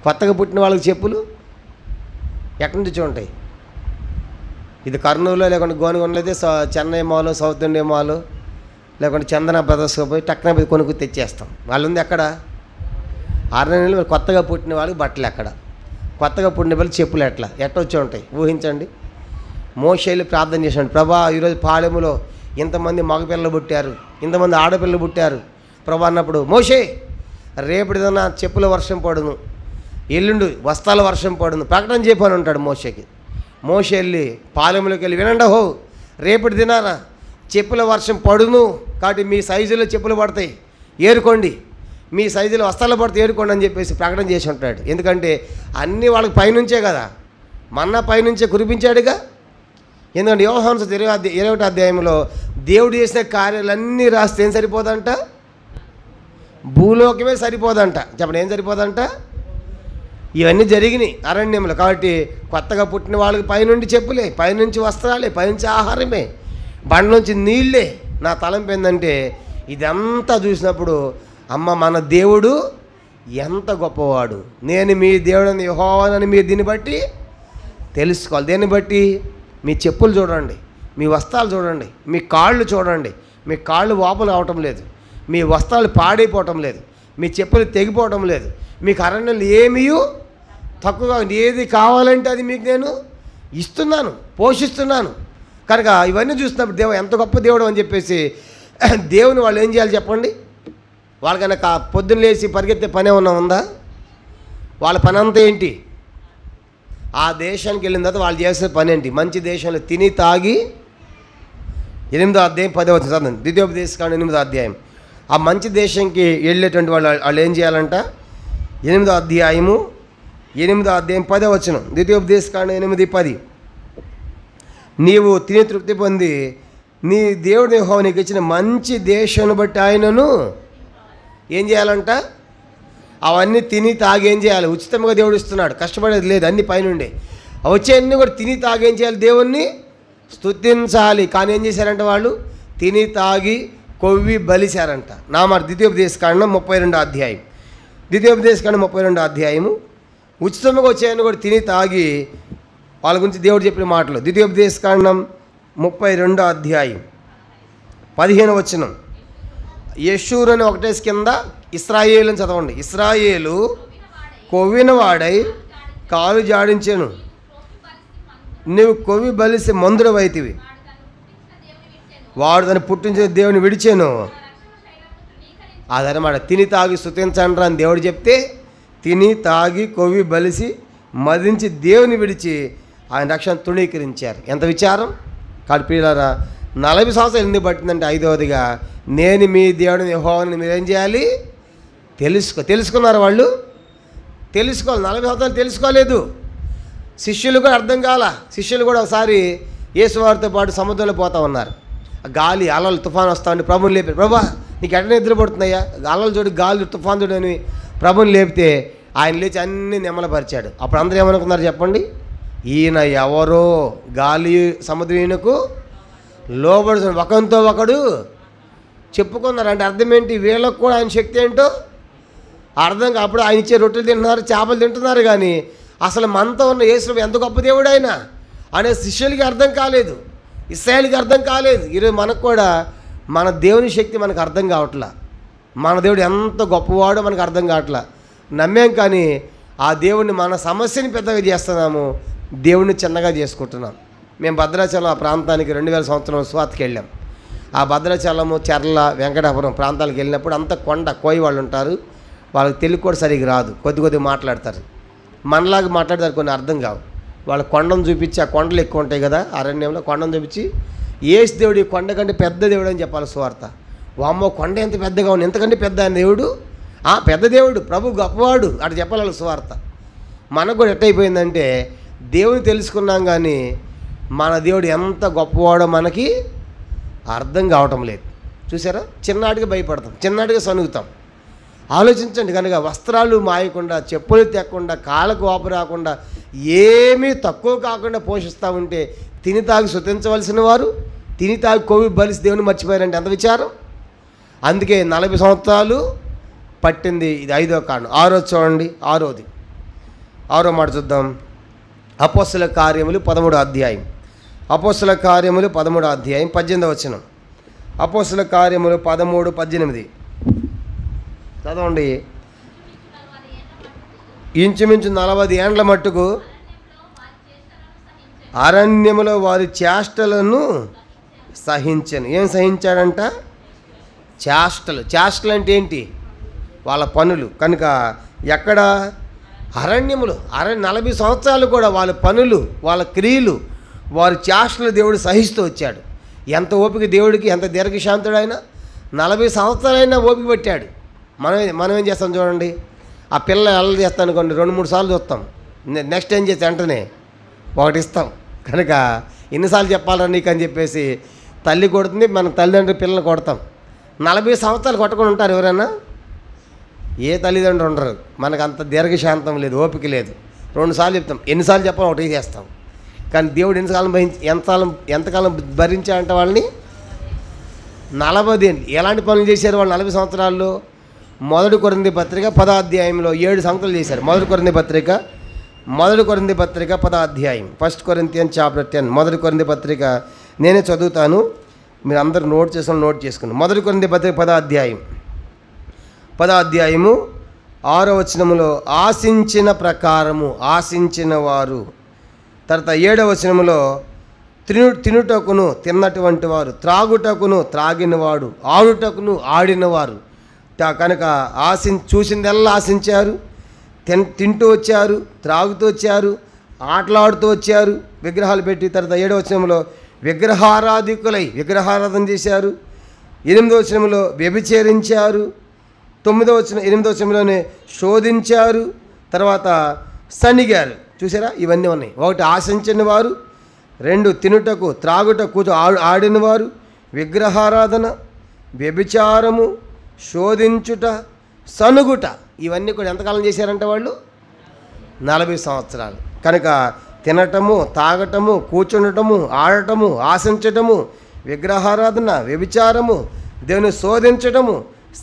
Speaker 3: కొత్తగా పుట్టిన వాళ్ళకి చెప్పులు ఎక్కడి నుంచి ఉంటాయి? ఇది కర్నూలులో లేకుండా గోనగొండలో అయితే Chennai mall, south India mall, లేకుంటే చందన బ్రదర్స్కి పోయి టక్కన పోయి కొనుక్కు తెచ్చేస్తాం. వాళ్ళు ఉంది ఎక్కడ 6 నెలలు కొత్తగా పుట్టిన వాళ్ళకి బట్టలు ఎక్కడ, కొత్తగా పుట్టిన వాళ్ళు చెప్పులు ఎట్లా వచ్చి ఉంటాయి ఊహించండి. మోషేలు ప్రార్థన చేశాడు, ప్రభా ఈరోజు పాలెములో ఇంతమంది మగపిల్లలు పుట్టారు, ఇంతమంది ఆడపిల్లలు పుట్టారు ప్రభా అన్నప్పుడు, మోషే రేపటిదన్నా చెప్పుల వర్షం పడును, ఎల్లుండి వస్త్రాల వర్షం పడును ప్రకటన చెప్పని ఉంటాడు మోషేకి. మోషే వెళ్ళి పాలెములోకి వెళ్ళి, వినండి హో రేపటి దినాన చెప్పుల వర్షం పడును కాబట్టి మీ సైజులో చెప్పులు పడతాయి ఏరుకోండి, మీ సైజులో వస్త్రాలు పడితే ఏరుకోండి అని చెప్పేసి ప్రకటన చేసి ఉంటాడు. ఎందుకంటే అన్నీ వాళ్ళకి పైనుంచే కదా, మన్నా పైనుంచే కురిపించాడుగా. ఎందుకంటే యోహాను 21వ అధ్యాయంలో దేవుడు చేసిన కార్యాలన్నీ రాస్తే ఏం సరిపోదంట, భూలోకమే సరిపోదంట. చెప్పండి ఏం సరిపోదంట, ఇవన్నీ జరిగినాయి అరణ్యంలో. కాబట్టి కొత్తగా పుట్టిన వాళ్ళకి పైనుండి చెప్పులే, పైనుంచి వస్త్రాలే, పైనుంచి ఆహారమే, బండ నుంచి నీళ్ళే. నా తలంపు ఏంటంటే ఇదంతా చూసినప్పుడు అమ్మ మన దేవుడు ఎంత గొప్పవాడు, నేను మీ దేవుడని యెహోవానని మీరు దీన్ని బట్టి తెలుసుకోవాలి. దేన్ని బట్టి మీ చెప్పులు చూడండి, మీ వస్త్రాలు చూడండి, మీ కాళ్ళు చూడండి, మీ కాళ్ళు వాపులు అవటం లేదు, మీ వస్త్రాలు పాడైపోవటం లేదు, మీ చెప్పులు తెగిపోవటం లేదు, మీకు అరణ్యంలో ఏమీ తక్కువగా ఏది కావాలంటే అది మీకు నేను ఇస్తున్నాను, పోషిస్తున్నాను. కనుక ఇవన్నీ చూసినప్పుడు దేవుడు ఎంత గొప్ప దేవుడు అని చెప్పేసి దేవుని వాళ్ళు ఏం చేయాలి చెప్పండి. వాళ్ళకన్నా పొద్దున్న లేచి పరిగెత్తే పని ఏమన్నా ఉందా? వాళ్ళ పని అంతా ఏంటి? ఆ దేశానికి వెళ్ళిన తర్వాత వాళ్ళు చేసే పని ఏంటి? మంచి దేశంలో తిని తాగి 8వ అధ్యాయం 10వ వచనం ద్వితీయోపదేశకాండం 8వ అధ్యాయం. ఆ మంచి దేశంకి వెళ్ళేటువంటి వాళ్ళు ఏం చేయాలంట? 8వ అధ్యాయం 10వ వచనం ద్వితీయోపదేశకాండం 8:10. నీవు తిని తృప్తి పొంది నీ దేవుడి యెహోవా నీకు ఇచ్చిన మంచి దేశాన్ని బట్టి ఆయనను ఏం చేయాలంట? అవన్నీ తిని తాగి ఏం చేయాలి? ఉచితంగా దేవుడు ఇస్తున్నాడు, కష్టపడేది లేదు, అన్ని పైనుండే వచ్చేవన్నీ కూడా తిని తాగి ఏం చేయాలి? దేవుణ్ణి స్తుతించాలి. కానీ ఏం చేశారంట వాళ్ళు? తిని తాగి కొవ్వి బలిశారంట. నా మాట ద్వితీయోపదేశకాండం 32వ అధ్యాయం, ద్వితీయోపదేశకాండం 32వ అధ్యాయము. ఉచితంగా వచ్చేవన్నీ కూడా తిని తాగి వాళ్ళ గురించి దేవుడు చెప్పిన మాటలు. ద్వితీయోపదేశకాండం 32వ అధ్యాయం 15వ వచనం. యెషూరు అని ఒకటేసి కింద ఇశ్రాయేలు అని చదవండి. ఇశ్రాయేలు కొవ్విన వాడై కాలు జాడించాను, నువ్వు కొవ్వి బలిసి మందుడవైతివి, వాడు దాన్ని పుట్టించిన దేవుని విడిచాను. అదనమాట తిని తాగి స్తుతించండి అని దేవుడు చెప్తే, తిని తాగి కొవ్వి బలిసి మదించి దేవుని విడిచి ఆయన రక్షణ తృణీకరించారు. ఎంత విచారం! కడిపిలారా 40 సంవత్సరాలు ఎందుకు పట్టిందంటే, 5వదిగా నేను మీ దేవుడిని యెహోవాని మీరేం చేయాలి? తెలుసుకున్నారు వాళ్ళు. తెలుసుకోవాలి. 40 సంవత్సరాలు తెలుసుకోలేదు. శిష్యులు కూడా అర్థం కాల. శిష్యులు కూడా ఒకసారి యేసువారితో పాటు సముద్రంలో పోతా ఉన్నారు. గాలి అలలు తుఫాను వస్తా ఉండి ప్రభుని లేపారు. ప్రభా నీకు ఎట్లా నిద్రపడుతున్నాయా? అలలు చూడు, గాలి తుఫాను చూడు అని ప్రభుని లేపితే ఆయన లేచి అన్నీ నెమ్మలపరిచాడు. అప్పుడు అందరూ ఏమనుకున్నారు చెప్పండి? ఈయన ఎవరో గాలి సముద్రీయునకు లోబడుతున్న ఒకరితో ఒకడు చెప్పుకున్నారు. అంటే అర్థం ఏంటి? వీళ్ళకు కూడా ఆయన శక్తి ఏంటో అర్థం. అప్పుడు ఆయన ఇచ్చే రొట్టెలు తింటున్నారు, చేపలు తింటున్నారు, కానీ అసలు మనతో ఉన్న యేసు ఎంత గొప్ప దేవుడు ఆయన అనే శిష్యులకి అర్థం కాలేదు, ఇశ్రాయేలుకి అర్థం కాలేదు. ఈరోజు మనకు కూడా మన దేవుని శక్తి మనకు అర్థం కావట్లా, మన దేవుడు ఎంత గొప్పవాడో మనకు అర్థం కావట్లా. నమ్మాం కానీ ఆ దేవుడిని మన సమస్యని పెద్దగా చేస్తున్నాము, దేవుడిని చిన్నగా చేసుకుంటున్నాం. మేము భద్రాచలం ఆ ప్రాంతానికి 2000 సంవత్సరం స్వాతికి వెళ్ళాం. ఆ భద్రాచలము, చెర్ల, వెంకటాపురం ప్రాంతాలకు వెళ్ళినప్పుడు అంత కొండ కోయి వాళ్ళు ఉంటారు. వాళ్ళకి తెలుగు కూడా సరిగ్గా రాదు, కొద్ది మాట్లాడతారు. మనలాగా మాట్లాడతారు, కొన్ని అర్థం కావు. వాళ్ళ కొండను చూపించి, ఆ కొండలు ఎక్కువ ఉంటాయి కదా అరణ్యంలో, కొండను చూపించి యేసు దేవుడు ఈ కొండ కంటే పెద్ద దేవుడు అని చెప్పాలి సువార్త. వామ్మో కొండ ఎంత పెద్దగా ఉంది, ఎంతకంటే పెద్ద ఆయన దేవుడు, పెద్ద దేవుడు, ప్రభు గొప్పవాడు అటు చెప్పాలి వాళ్ళ సువార్త. మనకు కూడా ఎట్టయిపోయిందంటే దేవుని తెలుసుకున్నాం కానీ మన దేవుడు ఎంత గొప్పవాడో మనకి అర్థం కావటం లేదు. చూసారా? చిన్నాటికి భయపడతాం, చిన్నాటికి సనుగుతాం. ఆలోచించండి. కనుక వస్త్రాలు మాయకుండా, చెప్పులు తెక్కకుండా, కాళ్ళకు వాపు రాకుండా, ఏమీ తక్కువ కాకుండా పోషిస్తూ ఉంటే తిని తాగి స్తుతించవలసిన వారు తిని తాగి కొవ్వి బలిసి దేవుని మర్చిపోయారంటే ఎంత విచారం. అందుకే 40 సంవత్సరాలు పట్టింది. ఇది 5వ కారణం. 6వ చూడండి, 6వ మాట చూద్దాం. అపోస్తల కార్యములు 13వ అధ్యాయం, అపోస్తల కార్యములు 13వ అధ్యాయం 18వ వచనం. అపోస్తల కార్యములు 13:18 చదవండి. ఇంచుమించు 40 ఏండ్ల మట్టుకు అరణ్యములో వారి చేష్టలను సహించను. ఏం సహించాడంట? చేష్టలు అంటే ఏంటి? వాళ్ళ పనులు. కనుక ఎక్కడ? అరణ్యములు. 40 సంవత్సరాలు కూడా వాళ్ళ పనులు, వాళ్ళ క్రియలు, వారి చేష్టలు దేవుడు సహిస్తూ వచ్చాడు. ఎంత ఓపిక దేవుడికి, ఎంత దీర్ఘశాంతుడు ఆయన. 40 సంవత్సరాలైనా ఓపిక పెట్టాడు. మనం ఏం చేస్తాం చూడండి. ఆ పిల్ల ఎలా చేస్తాం అనుకోండి, 2-3 సార్లు చూస్తాం, నెక్స్ట్ ఏం చేస్తే వెంటనే ఒకటి ఇస్తాం. కనుక ఎన్నిసార్లు చెప్పాలా నీకు అని చెప్పేసి తల్లి కొడుతుంది, మన తల్లిదండ్రులు పిల్లలు కొడతాం. 40 సంవత్సరాలు కొట్టకుండా ఉంటారు ఎవరైనా? ఏ తల్లిదండ్రులు ఉండరు. మనకు అంత దీర్ఘశాంతం లేదు, ఓపిక లేదు. 2 సార్లు చెప్తాం, ఎన్నిసార్లు చెప్పాలి ఒకటి చేస్తాం. కానీ దేవుడు ఎంతకాలం భరించాడంటే వాళ్ళని 40 ఏళ్ళు. ఎలాంటి పనులు చేశారు వాళ్ళు 40 సంవత్సరాల్లో? 1 కొరింథీ పత్రిక 10వ అధ్యాయంలో 7 సంగతులు చేశారు. 1 కొరింథీ పత్రిక 10వ అధ్యాయం, 1 Corinthians chapter 10. 1 కొరింథీ పత్రిక నేనే చదువుతాను, మీరు అందరూ నోట్ చేసుకుని. 1 కొరింథీ పత్రిక 10వ అధ్యాయము 6వ వచనములో ఆశించిన ప్రకారము ఆశించిన వారు. తర్వాత 7వ వచనములో తినుటకును తిన్నటువంటి వారు, త్రాగుటకును త్రాగినవాడు, ఆడుటకును ఆడినవారు. కనుక చూసిందల్లా ఆశించారు, తింటూ వచ్చారు, త్రాగుతూ వచ్చారు, ఆటలాడుతూ వచ్చారు, విగ్రహాలు పెట్టి. తర్వాత 7వ వచనంలో విగ్రహారాధికులై విగ్రహారాధన చేశారు. 8వ వచనంలో వ్యభిచరించారు. 8వ వచనంలోనే శోధించారు. తర్వాత సణిగారు. చూసారా? ఇవన్నీ ఉన్నాయి. 1 ఆశించిన వారు, 2 తినుటకు త్రాగుటకు ఆడినవారు, విగ్రహారాధన, వ్యభిచారము, శోధించుట, సనుగుట. ఇవన్నీ కూడా ఎంతకాలం చేశారంటే వాళ్ళు? 40 సంవత్సరాలు. కనుక తినటము, తాగటము, కూర్చుండటము, ఆడటము, ఆశించటము, విగ్రహారాధన, వ్యభిచారము, దేవుని శోధించటము,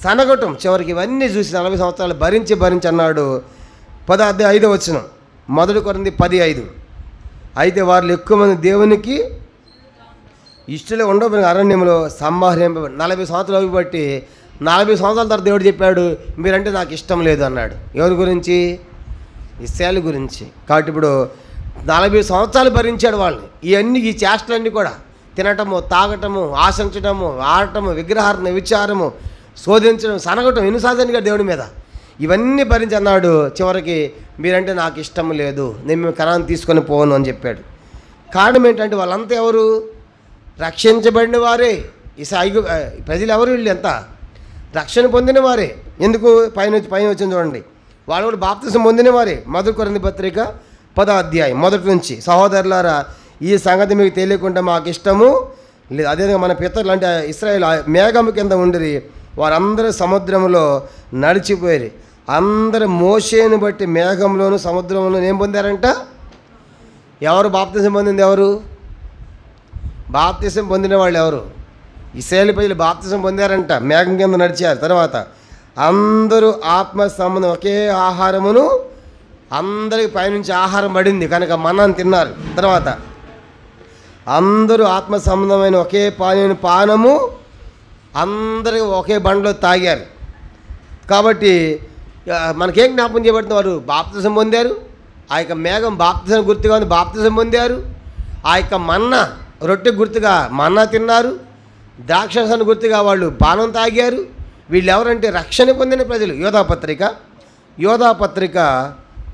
Speaker 3: సనగటం, చివరికి ఇవన్నీ చూసి 40 సంవత్సరాలు భరించి అన్నాడు. 5వ వచనం, 1 కొరింథీ 10:5. అయితే వారు ఎక్కువ మంది దేవునికి ఇష్టలే ఉండవు, అరణ్యంలో సంహారింప 40 సంవత్సరాలు బట్టి 40 సంవత్సరాల తర్వాత దేవుడు చెప్పాడు, మీరంటే నాకు ఇష్టం లేదు అన్నాడు. ఎవరి గురించి? ఇశ్రాయేలు గురించి. కాబట్టి ఇప్పుడు 40 సంవత్సరాలు భరించాడు వాళ్ళని. ఈ చేష్టలన్నీ కూడా తినటము, తాగటము, ఆశించటము, ఆడటము, విగ్రహార్థన, విచారము, శోధించడం, సనగటం, ఎన్నిసార్లు దేవుడి మీద ఇవన్నీ భరించి అన్నాడు. చివరికి మీరంటే నాకు ఇష్టం లేదు, నేను మేము కనాన్ని తీసుకొని పోను అని చెప్పాడు. కారణం ఏంటంటే వాళ్ళంతా ఎవరు? రక్షించబడిన వారే. ప్రజలు ఎవరు? వీళ్ళు ఎంత రక్షణ పొందిన వారే. ఎందుకు? పైన వచ్చింది చూడండి, వాళ్ళు కూడా బాప్తిసం పొందిన వారే. 1 కొరింథీ పత్రిక 10వ అధ్యాయం 1 నుంచి, సహోదరులారా ఈ సంగతి మీకు తెలియకుండా మాకు ఇష్టము లేదు. అదేవిధంగా మన పితరులు అంటే ఇశ్రాయేలు మేఘము కింద ఉండిరి, వారందరూ సముద్రంలో నడిచిపోయారు. అందరూ మోషేని బట్టి మేఘంలోను సముద్రంలోను ఏం పొందారంట? ఎవరు బాప్తిసం పొందింది? ఎవరు బాప్తిసం పొందిన వాళ్ళు? ఎవరు? ఇశ్రాయేలు ప్రజలు బాప్తిసం పొందారంట, మేఘం కింద నడిచారు. తర్వాత అందరూ ఆత్మ సంబంధం ఒకే ఆహారమును, అందరికి పైనుంచి ఆహారం పడింది కనుక మన్నాను తిన్నారు. తర్వాత అందరూ ఆత్మ సంబంధమైన ఒకే పానము, అందరికి ఒకే బండలో తాగారు. కాబట్టి మనకేం జ్ఞాపకం చేయబడుతుంది? వారు బాప్తిసం పొందారు, ఆ యొక్క మేఘం బాప్తిసం గుర్తుగా ఉంది, బాప్తిసం పొందారు. ఆ యొక్క మన్నా రొట్టె గుర్తుగా మన్నా తిన్నారు, ద్రాక్షరసాన్ని గుర్తుగా వాళ్ళు పానం తాగారు. వీళ్ళు ఎవరంటే రక్షణ పొందిన ప్రజలు. యోధాపత్రిక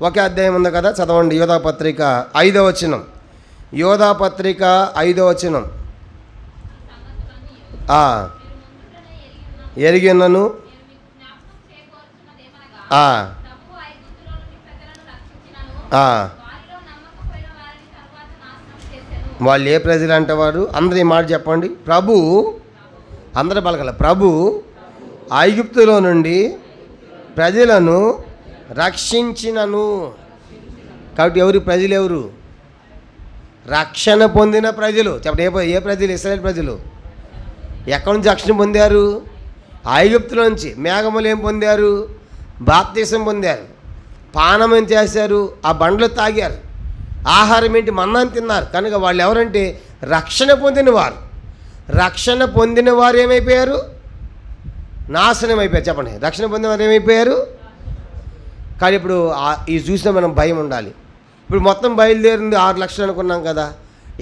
Speaker 3: 1 అధ్యాయం ఉంది కదా, చదవండి. యోధాపత్రిక 5వ వచనం. యోధాపత్రిక 5వ వచనం. ఎరిగినను వాళ్ళు ఏ ప్రజలు అంటే వారు? అందరూ ఈ మాట చెప్పండి. ప్రభు, అందరూ పలకల. ప్రభు ఐగుప్తులో నుండి ప్రజలను రక్షించినను. కాబట్టి ఎవరు ప్రజలు? ఎవరు? రక్షణ పొందిన ప్రజలు. చెప్పండి, ఏ ప్రజలు? ఇశ్రాయేలు ప్రజలు. ఎక్కడి నుంచి రక్షణ పొందారు? ఐగుప్తులో నుంచి. మేఘములు ఏం పొందారు? బాప్తిసం పొందారు. పానం ఏం చేశారు? ఆ బండ్లు తాగారు. ఆహారం ఏంటి? మన్నాను తిన్నారు. కనుక వాళ్ళు ఎవరంటే రక్షణ పొందిన వారు. రక్షణ పొందిన వారు ఏమైపోయారు? నాశనం అయిపోయారు. చెప్పండి, రక్షణ పొందిన వారు ఏమైపోయారు? కానీ ఇప్పుడు ఇది చూసినా మనం భయం ఉండాలి. ఇప్పుడు మొత్తం బయలుదేరింది 6 లక్షలు అనుకున్నాం కదా,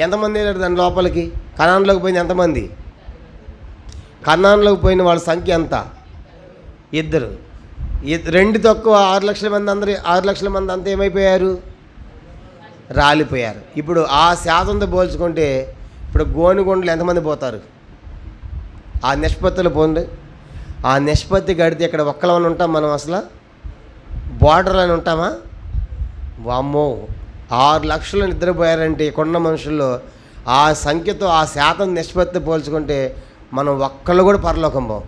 Speaker 3: ఎంతమంది వెళ్ళారు దాని లోపలికి? కనాన్లోకి పోయింది ఎంతమంది? కనాన్లోకి పోయిన వాళ్ళ సంఖ్య ఎంత? 2. 2 తక్కువ 6 లక్షల మంది. 6 లక్షల మంది అంతా ఏమైపోయారు? రాలిపోయారు. ఇప్పుడు ఆ శాతంతో పోల్చుకుంటే ఇప్పుడు గోనుగొండలు ఎంతమంది పోతారు? ఆ నిష్పత్తులు పోండి. ఆ నిష్పత్తి గడితే ఇక్కడ ఒక్కలమని ఉంటాం మనం? అసలు బోర్డర్లు అని ఉంటామా? వామ్మో, 6 లక్షలు నిద్రపోయారంటే ఇక్కడున్న మనుషుల్లో ఆ సంఖ్యతో ఆ శాతం నిష్పత్తి పోల్చుకుంటే మనం ఒక్కళ్ళు కూడా పరలోకం పోం.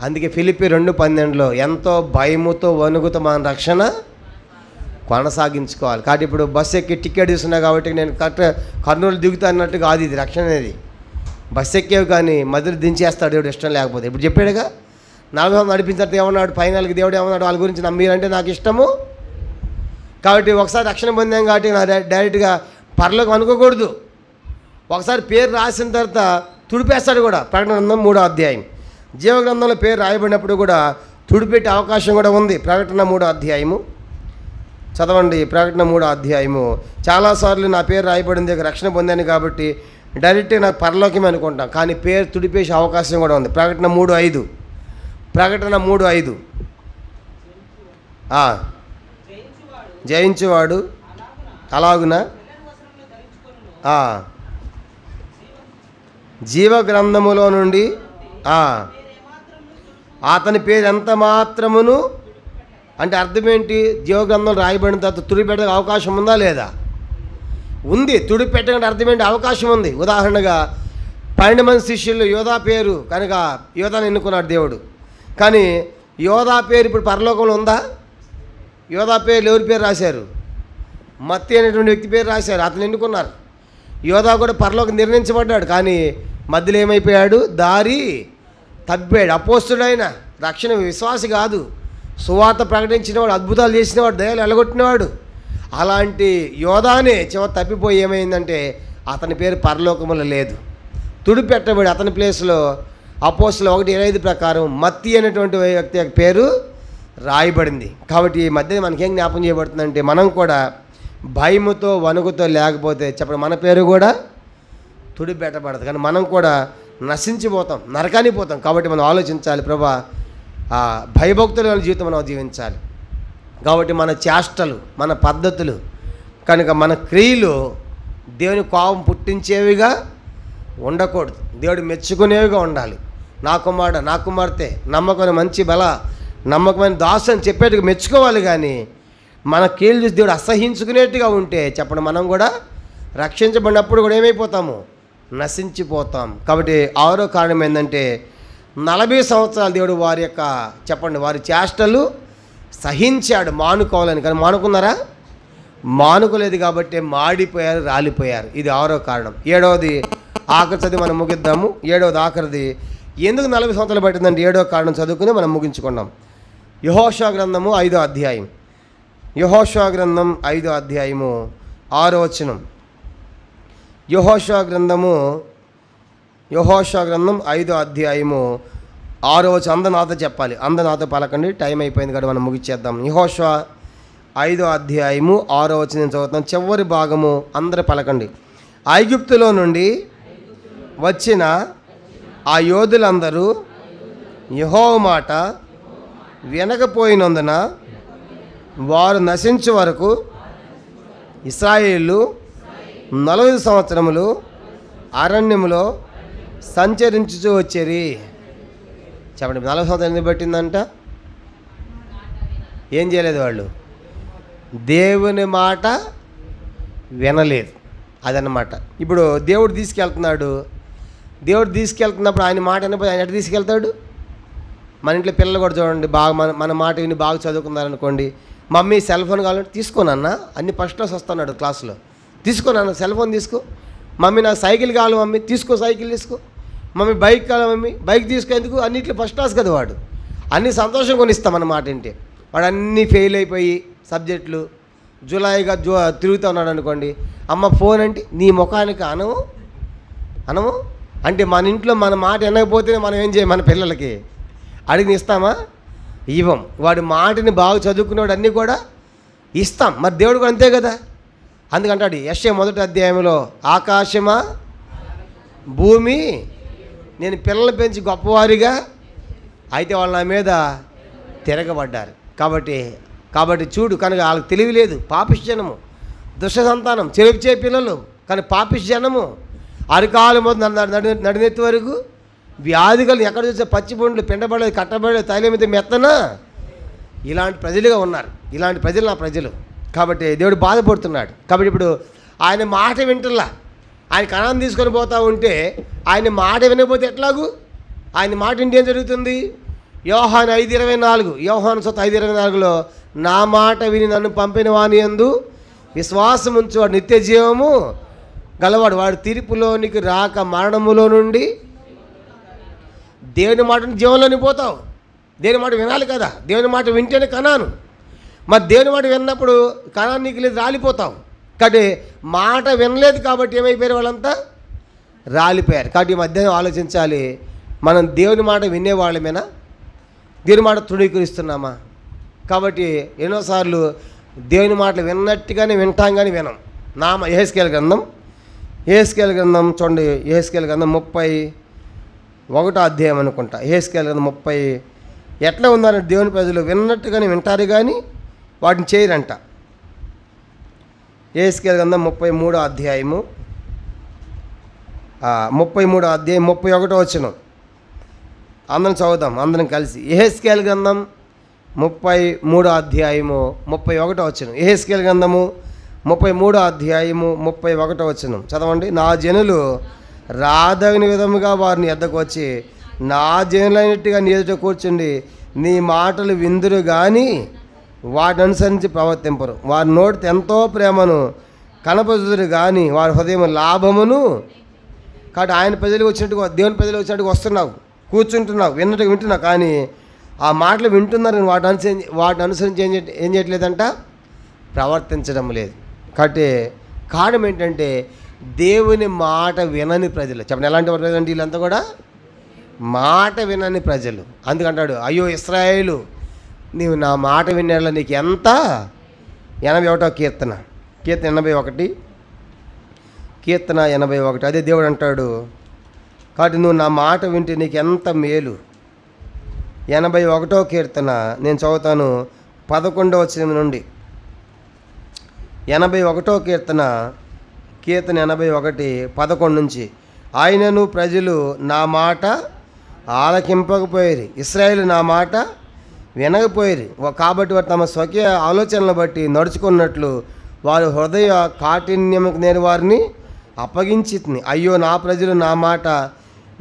Speaker 3: అందుకే ఫిలిప్పీ 2:12 ఎంతో భయముతో వణుకుతో మన రక్షణ కొనసాగించుకోవాలి. కాబట్టి ఇప్పుడు బస్సు ఎక్కి టికెట్ తీసుకున్నా కాబట్టి నేను కర్నూలు దిగుతా అన్నట్టు కాదు ఇది రక్షణ అనేది. బస్సు ఎక్కేవి కానీ మధ్యలో దించేస్తాడు దేవుడు ఇష్టం లేకపోతే. ఇప్పుడు చెప్పాడుగా 40 మంది నడిపించినట్టు ఏమన్నాడు? ఫైనల్కి దేవుడు ఏమన్నాడు? వాళ్ళ గురించి నమ్మీరంటే నాకు ఇష్టము. కాబట్టి ఒకసారి రక్షణ పొందాం కాబట్టి నా డైరెక్ట్గా పరలోకం అనుకోకూడదు. ఒకసారి పేరు రాసిన తర్వాత తుడిపేస్తాడు కూడా. ప్రకటన గ్రంథం 3వ అధ్యాయం జీవగ్రంథంలో పేరు రాయబడినప్పుడు కూడా తుడిపెట్టే అవకాశం కూడా ఉంది. ప్రకటన 3వ అధ్యాయము చదవండి. ప్రకటన 3వ అధ్యాయము. చాలాసార్లు నా పేరు రాయబడింది, రక్షణ పొందాను కాబట్టి డైరెక్ట్గా నాకు పరలోకమే అనుకుంటాం, కానీ పేరు తుడిపేసే అవకాశం కూడా ఉంది. ప్రకటన 3:5 ప్రకటన 3:5 జయించువాడు అలాగున జీవగ్రంథములో నుండి అతని పేరు ఎంత మాత్రమును, అంటే అర్థం ఏంటి? జీవగ్రంథం రాయబడిన తర్వాత తుడిపెట్టే అవకాశం ఉందా లేదా? ఉంది. తుడిపెట్టడానికి అర్థం ఏంటి? అవకాశం ఉంది. ఉదాహరణగా 12 మంది శిష్యులు యోధా పేరు కనుక యోధాని ఎన్నుకున్నాడు దేవుడు. కానీ యోధా పేరు ఇప్పుడు పరలోకంలో ఉందా? యోధా పేరు ఎవరి పేరు రాశారు? మత్తయి అనేటువంటి వ్యక్తి పేరు రాశారు, అతను ఎన్నుకున్నారు. యోధా కూడా పరలోకం నిర్ణయించబడ్డాడు, కానీ మధ్యలో ఏమైపోయాడు? దారి తప్పాడు. అపోస్తుడైన రక్షణ విశ్వాసి కాదు, సువార్త ప్రకటించినవాడు, అద్భుతాలు చేసినవాడు, దయలు ఎలగొట్టినవాడు. అలాంటి యోధానే చివరి తప్పిపోయి ఏమైందంటే అతని పేరు పరలోకములో లేదు, తుడిపెట్టబడి అతని ప్లేస్లో అపోస్తుల 1:25 ప్రకారం మత్తయి అనేటువంటి వ్యక్తి యొక్క పేరు రాయబడింది. కాబట్టి ఈ మధ్య మనకేం జ్ఞాపం చేయబడుతుందంటే మనం కూడా భయముతో వణుకుతో లేకపోతే చెప్పండి మన పేరు కూడా తుడిపెట్టబడదు, కానీ మనం కూడా నశించిపోతాం, నరకానికి పోతాం. కాబట్టి మనం ఆలోచించాలి, ప్రభా భయభక్తుల జీవితం మనం జీవించాలి. కాబట్టి మన చేష్టలు, మన పద్ధతులు కనుక మన క్రియలు దేవుని కోపం పుట్టించేవిగా ఉండకూడదు, దేవుడు మెచ్చుకునేవిగా ఉండాలి. నా కుమారుడు, నా కుమార్తె నమ్మకమైన మంచి బల, నమ్మకమైన దాసు అని చెప్పేట్టుగా మెచ్చుకోవాలి. కానీ మన క్రియలు చూసి దేవుడు అసహించుకునేట్టుగా ఉంటే చెప్పండి మనం కూడా రక్షించబడినప్పుడు కూడా ఏమైపోతాము? నశించిపోతాం. కాబట్టి 6వ కారణం ఏంటంటే 40 సంవత్సరాలు దేవుడు వారి యొక్క చెప్పండి వారి చేష్టలు సహించాడు మానుకోవాలని. కానీ మానుకున్నారా? మానుకోలేదు కాబట్టి మాడిపోయారు, రాలిపోయారు. ఇది 6వ కారణం. 7వది ఆఖరి చదివి మనం ముగిద్దాము. 7వది ఆఖరిది. ఎందుకు 40 సంవత్సరాలు పట్టిందంటే 7వ కారణం చదువుకుని మనం ముగించుకున్నాం. యెహోషువ గ్రంథము 5వ అధ్యాయం. యెహోషువ గ్రంథం 5వ అధ్యాయము 6వ వచనం. యెహోషువ గ్రంథం 5వ అధ్యాయము 6వ వచనం. అందరూ నాతో చెప్పాలి, అందరూ నాతో పలకండి, టైం అయిపోయింది కదా మనం ముగిచ్చేద్దాం. యెహోషువ 5వ అధ్యాయము 6వ వచనం నేను చదువుతాను, చివరి భాగము అందరూ పలకండి. ఐగుప్తులో నుండి వచ్చిన ఆ యోధులందరూ యెహోవా మాట వినకపోయినందున వారు నశించే వరకు ఇశ్రాయేలు 40 సంవత్సరములు అరణ్యములో సంచరించుచూ వచ్చేరి. చెప్పండి 40 సంవత్సరాలు ఎందుకు పట్టిందంట? ఏం చేయలేదు వాళ్ళు? దేవుని మాట వినలేదు, అదన్నమాట. ఇప్పుడు దేవుడు తీసుకెళ్తున్నాడు, దేవుడు తీసుకెళ్తున్నప్పుడు ఆయన మాట వినకపోతే ఆయన ఎట్లా తీసుకెళ్తాడు? మన ఇంట్లో పిల్లలు కూడా చూడండి, బాగా మన మాట విని బాగా చదువుకున్నారనుకోండి, మమ్మీ సెల్ ఫోన్ కావాలంటే తీసుకోనన్నా, అన్ని ఫస్ట్ క్లాస్ వస్తున్నాడు క్లాసులో, తీసుకోనన్నా సెల్ ఫోన్ తీసుకో. మమ్మీ నాకు సైకిల్ కావాలి మమ్మీ, తీసుకో సైకిల్ తీసుకో. మమ్మీ బైక్ కావాలి మమ్మీ, బైక్ తీసుకో. అన్నింటిలో ఫస్ట్ క్లాస్ కదా వాడు, అన్ని సంతోషం కొనిస్తాం అన్నమాట. ఏంటి వాడు అన్నీ ఫెయిల్ అయిపోయి సబ్జెక్టులు జులాయిగా తిరుగుతూ ఉన్నాడు అనుకోండి, అమ్మ ఫోన్ అంటే నీ ముఖానికి అనము అంటే మన ఇంట్లో మన మాట వినకపోతే మనం ఏం చేయం? మన పిల్లలకి అడిగిన ఇస్తామా? ఇవ్వం. వాడి మాటని బాగా చదువుకునేవాడు అన్నీ కూడా ఇస్తాం. మరి దేవుడు కూడా అంతే కదా. అందుకంటాడు యెషయా 1వ అధ్యాయంలో, ఆకాశమా భూమి నేను పిల్లల్ని పెంచి గొప్పవారిగా అయితే వాళ్ళు నా మీద తిరగబడ్డారు. కాబట్టి చూడు, కనుక వాళ్ళకి తెలివి లేదు. పాపిష్టి జనము, దుష్ట సంతానం, చెరుపుచే పిల్లలు, కానీ పాపిష్టి జనము, అరికాలు మొదలు నడినెత్తి వరకు వ్యాధిగలు, ఎక్కడ చూస్తే పచ్చిపండ్లు, పిండబడలేదు, కట్టబడలేదు, తైలం మీద మెత్తన, ఇలాంటి ప్రజలుగా ఉన్నారు. ఇలాంటి ప్రజలు నా ప్రజలు. కాబట్టి దేవుడు బాధపడుతున్నాడు. కాబట్టి ఇప్పుడు ఆయన మాట వింటల్లా. ఆయన కణాన్ని తీసుకొని పోతూ ఉంటే ఆయన మాట వినకపోతే ఎట్లాగూ? ఆయన మాట వింటే ఏం జరుగుతుంది? యోహాను 5:24, యోహాను సువార్త 5:24లో, నా మాట విని నన్ను పంపిన వాని యందు విశ్వాసం ఉంచు వాడు నిత్య జీవము గలవాడు, వాడు తీర్పులోనికి రాక మరణములో నుండి దేవుని మాటను జీవంలోని పోతావు. దేవుని మాట వినాలి కదా. దేవుని మాట వింటేనే కనాను. మరి దేవుని మాట విన్నప్పుడు కణాన్ని నీకు లేదు, రాలిపోతావు. కాబట్టి మాట వినలేదు కాబట్టి ఏమైపోయారు? వాళ్ళంతా రాలిపోయారు. కాబట్టి ఈ మధ్యాహ్నం ఆలోచించాలి, మనం దేవుని మాట వినేవాళ్ళమేనా? దేవుని మాట తృణీకరిస్తున్నామా? కాబట్టి ఎన్నోసార్లు దేవుని మాటలు విన్నట్టుగానే వింటాం కానీ వినం. యెహెజ్కేలు గ్రంథం చూడండి. యెహెజ్కేలు గ్రంథం 31వ అధ్యాయం అనుకుంటా. యెహెజ్కేలు గ్రంథం 30 ఎట్లా ఉందంటే, దేవుని ప్రజలు విన్నట్టుగానే వింటారు కానీ వాటిని చేయరంట. యెహెజ్కేలు గ్రంథం 33వ అధ్యాయము 31వ వచనం అందరం చదువుదాం, అందరం కలిసి. యెహెజ్కేలు గ్రంథం 33వ అధ్యాయము 31వ వచనం. యెహెజ్కేలు గ్రంథము 33వ అధ్యాయము 31వ వచనం చదవండి. నా జనులు రాదగిన విధముగా వారిని ఎద్దకు వచ్చి నా జనులైనట్టుగా నీ ఎదుట కూర్చుండి నీ మాటలు విందురు కానీ వాటిని అనుసరించి ప్రవర్తింపరు. వారి నోటితో ఎంతో ప్రేమను కనపరుదురు కానీ వారి హృదయం లాభమును. కాబట్టి ఆయన ప్రజలకు వచ్చినట్టుగా, దేవుని ప్రజలకు వచ్చినట్టుగా వస్తున్నావు, కూర్చుంటున్నావు, విన్నట్టుగా వింటున్నావు, కానీ ఆ మాటలు వింటున్నారు, వాటిని అనుసరించి ఏం చేయట్లేదంట? ప్రవర్తించడం లేదు. కాబట్టి కారణం ఏంటంటే దేవుని మాట వినని ప్రజలు. చెప్పండి, ఎలాంటి ప్రజలు అంటే వీళ్ళంతా కూడా మాట వినని ప్రజలు. అందుకంటాడు, అయ్యో ఇశ్రాయేలు, నీవు నా మాట వినేలా నీకు ఎంత? 81వ కీర్తన 81, కీర్తన 81. అదే దేవుడు అంటాడు, కాబట్టి నువ్వు నా మాట వింటే నీకు ఎంత మేలు. 81వ కీర్తన నేను చదువుతాను 11వ వచనం నుండి. 81వ కీర్తన 81, 11 నుంచి. ఆయనను ప్రజలు నా మాట ఆలకింపకపోయారు, ఇశ్రాయేలు నా మాట వినకపోయారు. కాబట్టి వారు తమ స్వకీయ ఆలోచనలను బట్టి నడుచుకున్నట్లు వారు హృదయ కాఠిన్యముకు నేను వారిని అప్పగించి, అయ్యో నా ప్రజలు నా మాట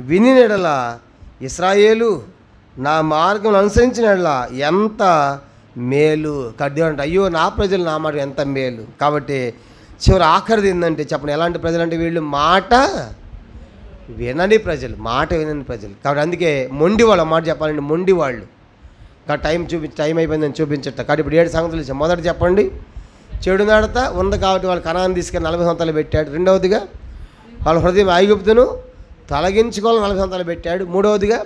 Speaker 3: వినినెడల, ఇశ్రాయేలు నా మార్గం అనుసరించినట్ల ఎంత మేలు. కడ్డే అంటే అయ్యో నా ప్రజలు నా మాట ఎంత మేలు. కాబట్టి చివరి ఆఖరిది ఏంటంటే చెప్పండి, ఎలాంటి ప్రజలు అంటే వీళ్ళు మాట వినని ప్రజలు, మాట వినని ప్రజలు. కాబట్టి అందుకే మొండి వాళ్ళు, మాట చెప్పాలంటే మొండి వాళ్ళు. కాబట్టి టైం అయిపోయిందని చూపించట. కాబట్టి ఇప్పుడు 7 సంగతులు. మొదటి చెప్పండి, చెడు నడత ఉంది కాబట్టి వాళ్ళు కణాన్ని తీసుకెళ్ళి 40 సంవత్సరాలు పెట్టాడు. రెండవదిగా వాళ్ళ హృదయం ఐగుప్తును తొలగించుకోవాలని 40 సంవత్సరాలు పెట్టాడు. మూడవదిగా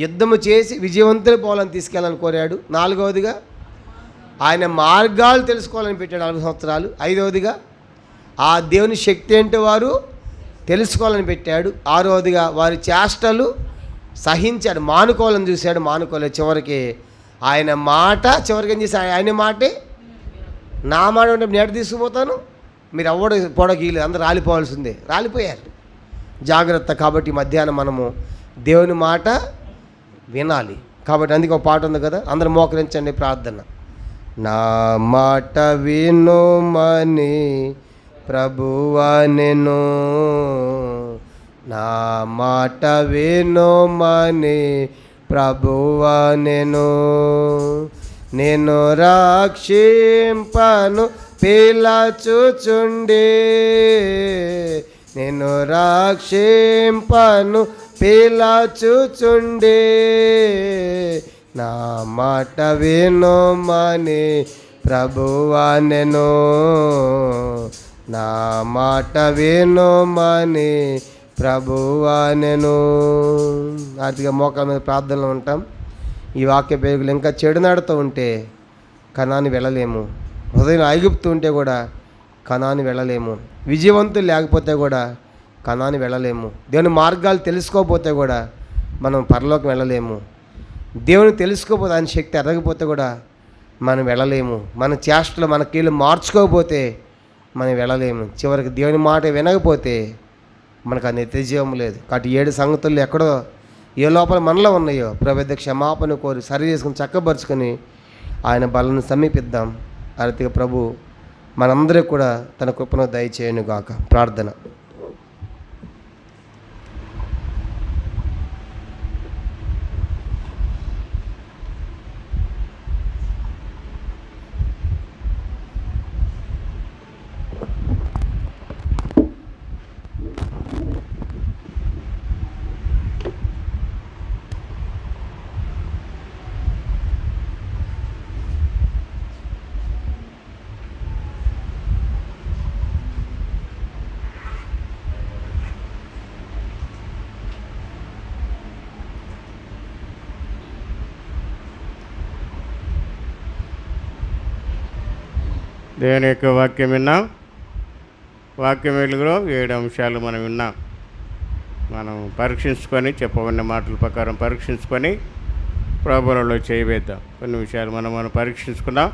Speaker 3: యుద్ధము చేసి విజయవంతులు పోవాలని తీసుకెళ్ళాలని కోరాడు. నాలుగవదిగా ఆయన మార్గాలు తెలుసుకోవాలని పెట్టాడు 40 సంవత్సరాలు. ఐదవదిగా ఆ దేవుని శక్తి ఏంటో వారు తెలుసుకోవాలని పెట్టాడు. ఆరవదిగా వారి చేష్టలు సహించాడు, మానుకోవాలని చూశాడు, మానుకోలేదు. చివరికి ఆయన మాట, చివరికి ఏం చేశాడు? ఆయన మాటే నా మాట ఉంటే నేను తీసుకుపోతాను, మీరు ఎవడు పొడగీలేదు, అందరూ రాలిపోవాల్సిందే. రాలిపోయారు. జాగ్రత్త. కాబట్టి మధ్యాహ్నం మనము దేవుని మాట వినాలి. కాబట్టి అందుకే ఒక పాట ఉంది కదా, అందరూ మోకరించండి, ప్రార్థన. నా మాట వినుమని ప్రభువా నేను, నా మాట వినుమని ప్రభువా నేను, నేను రక్షింపను పిలచుచుండే, నేను రక్షింపను పిలచుచుండే, నా మాట వినుమని ప్రభువా నేను, నా మాట వినుమని ప్రభువా నేను ఆర్థిక మోకాల మీద ప్రార్థనలో ఉంటాం. ఈ వాక్య పేగులు ఇంకా చెడు నడుతూ ఉంటే కనాని వెళ్ళలేము. హృదయం ఐగుప్తు ఉంటే కూడా కనాని వెళ్ళలేము. విజయవంతులు లేకపోతే కూడా కనాని వెళ్ళలేము. దేవుని మార్గాలు తెలుసుకోకపోతే కూడా మనం పరలోకం వెళ్ళలేము. దేవుని తెలుసుకోకపోతే ఆయన శక్తి ఎరగకపోతే కూడా మనం వెళ్ళలేము. మన చేష్టలు మన కీళ్ళు మార్చుకోకపోతే మనం వెళ్ళలేము. చివరికి దేవుని మాట వినకపోతే మనకు ఆ నిత్యజీవం లేదు. కాబట్టి 7 సంగతులు ఎక్కడో ఏ లోపల మనలో ఉన్నాయో ప్రభుత్వ క్షమాపణ కోరి సరి చేసుకుని చక్కబరుచుకొని ఆయన బలను సమీపిద్దాం. ఆ రీతిగా ప్రభు మనందరికీ కూడా తన కృపను దయచేయను గాక. ప్రార్థన.
Speaker 1: దేవుని యొక్క వాక్యం విన్నాం. వాక్యం వెలుగులో 7 అంశాలు మనం విన్నాం. మనం పరీక్షించుకొని చెప్పబడిన మాటల ప్రకారం పరీక్షించుకొని ప్రభువులలో చేయవేద్దాం. కొన్ని విషయాలు మనం పరీక్షించుకుందాం.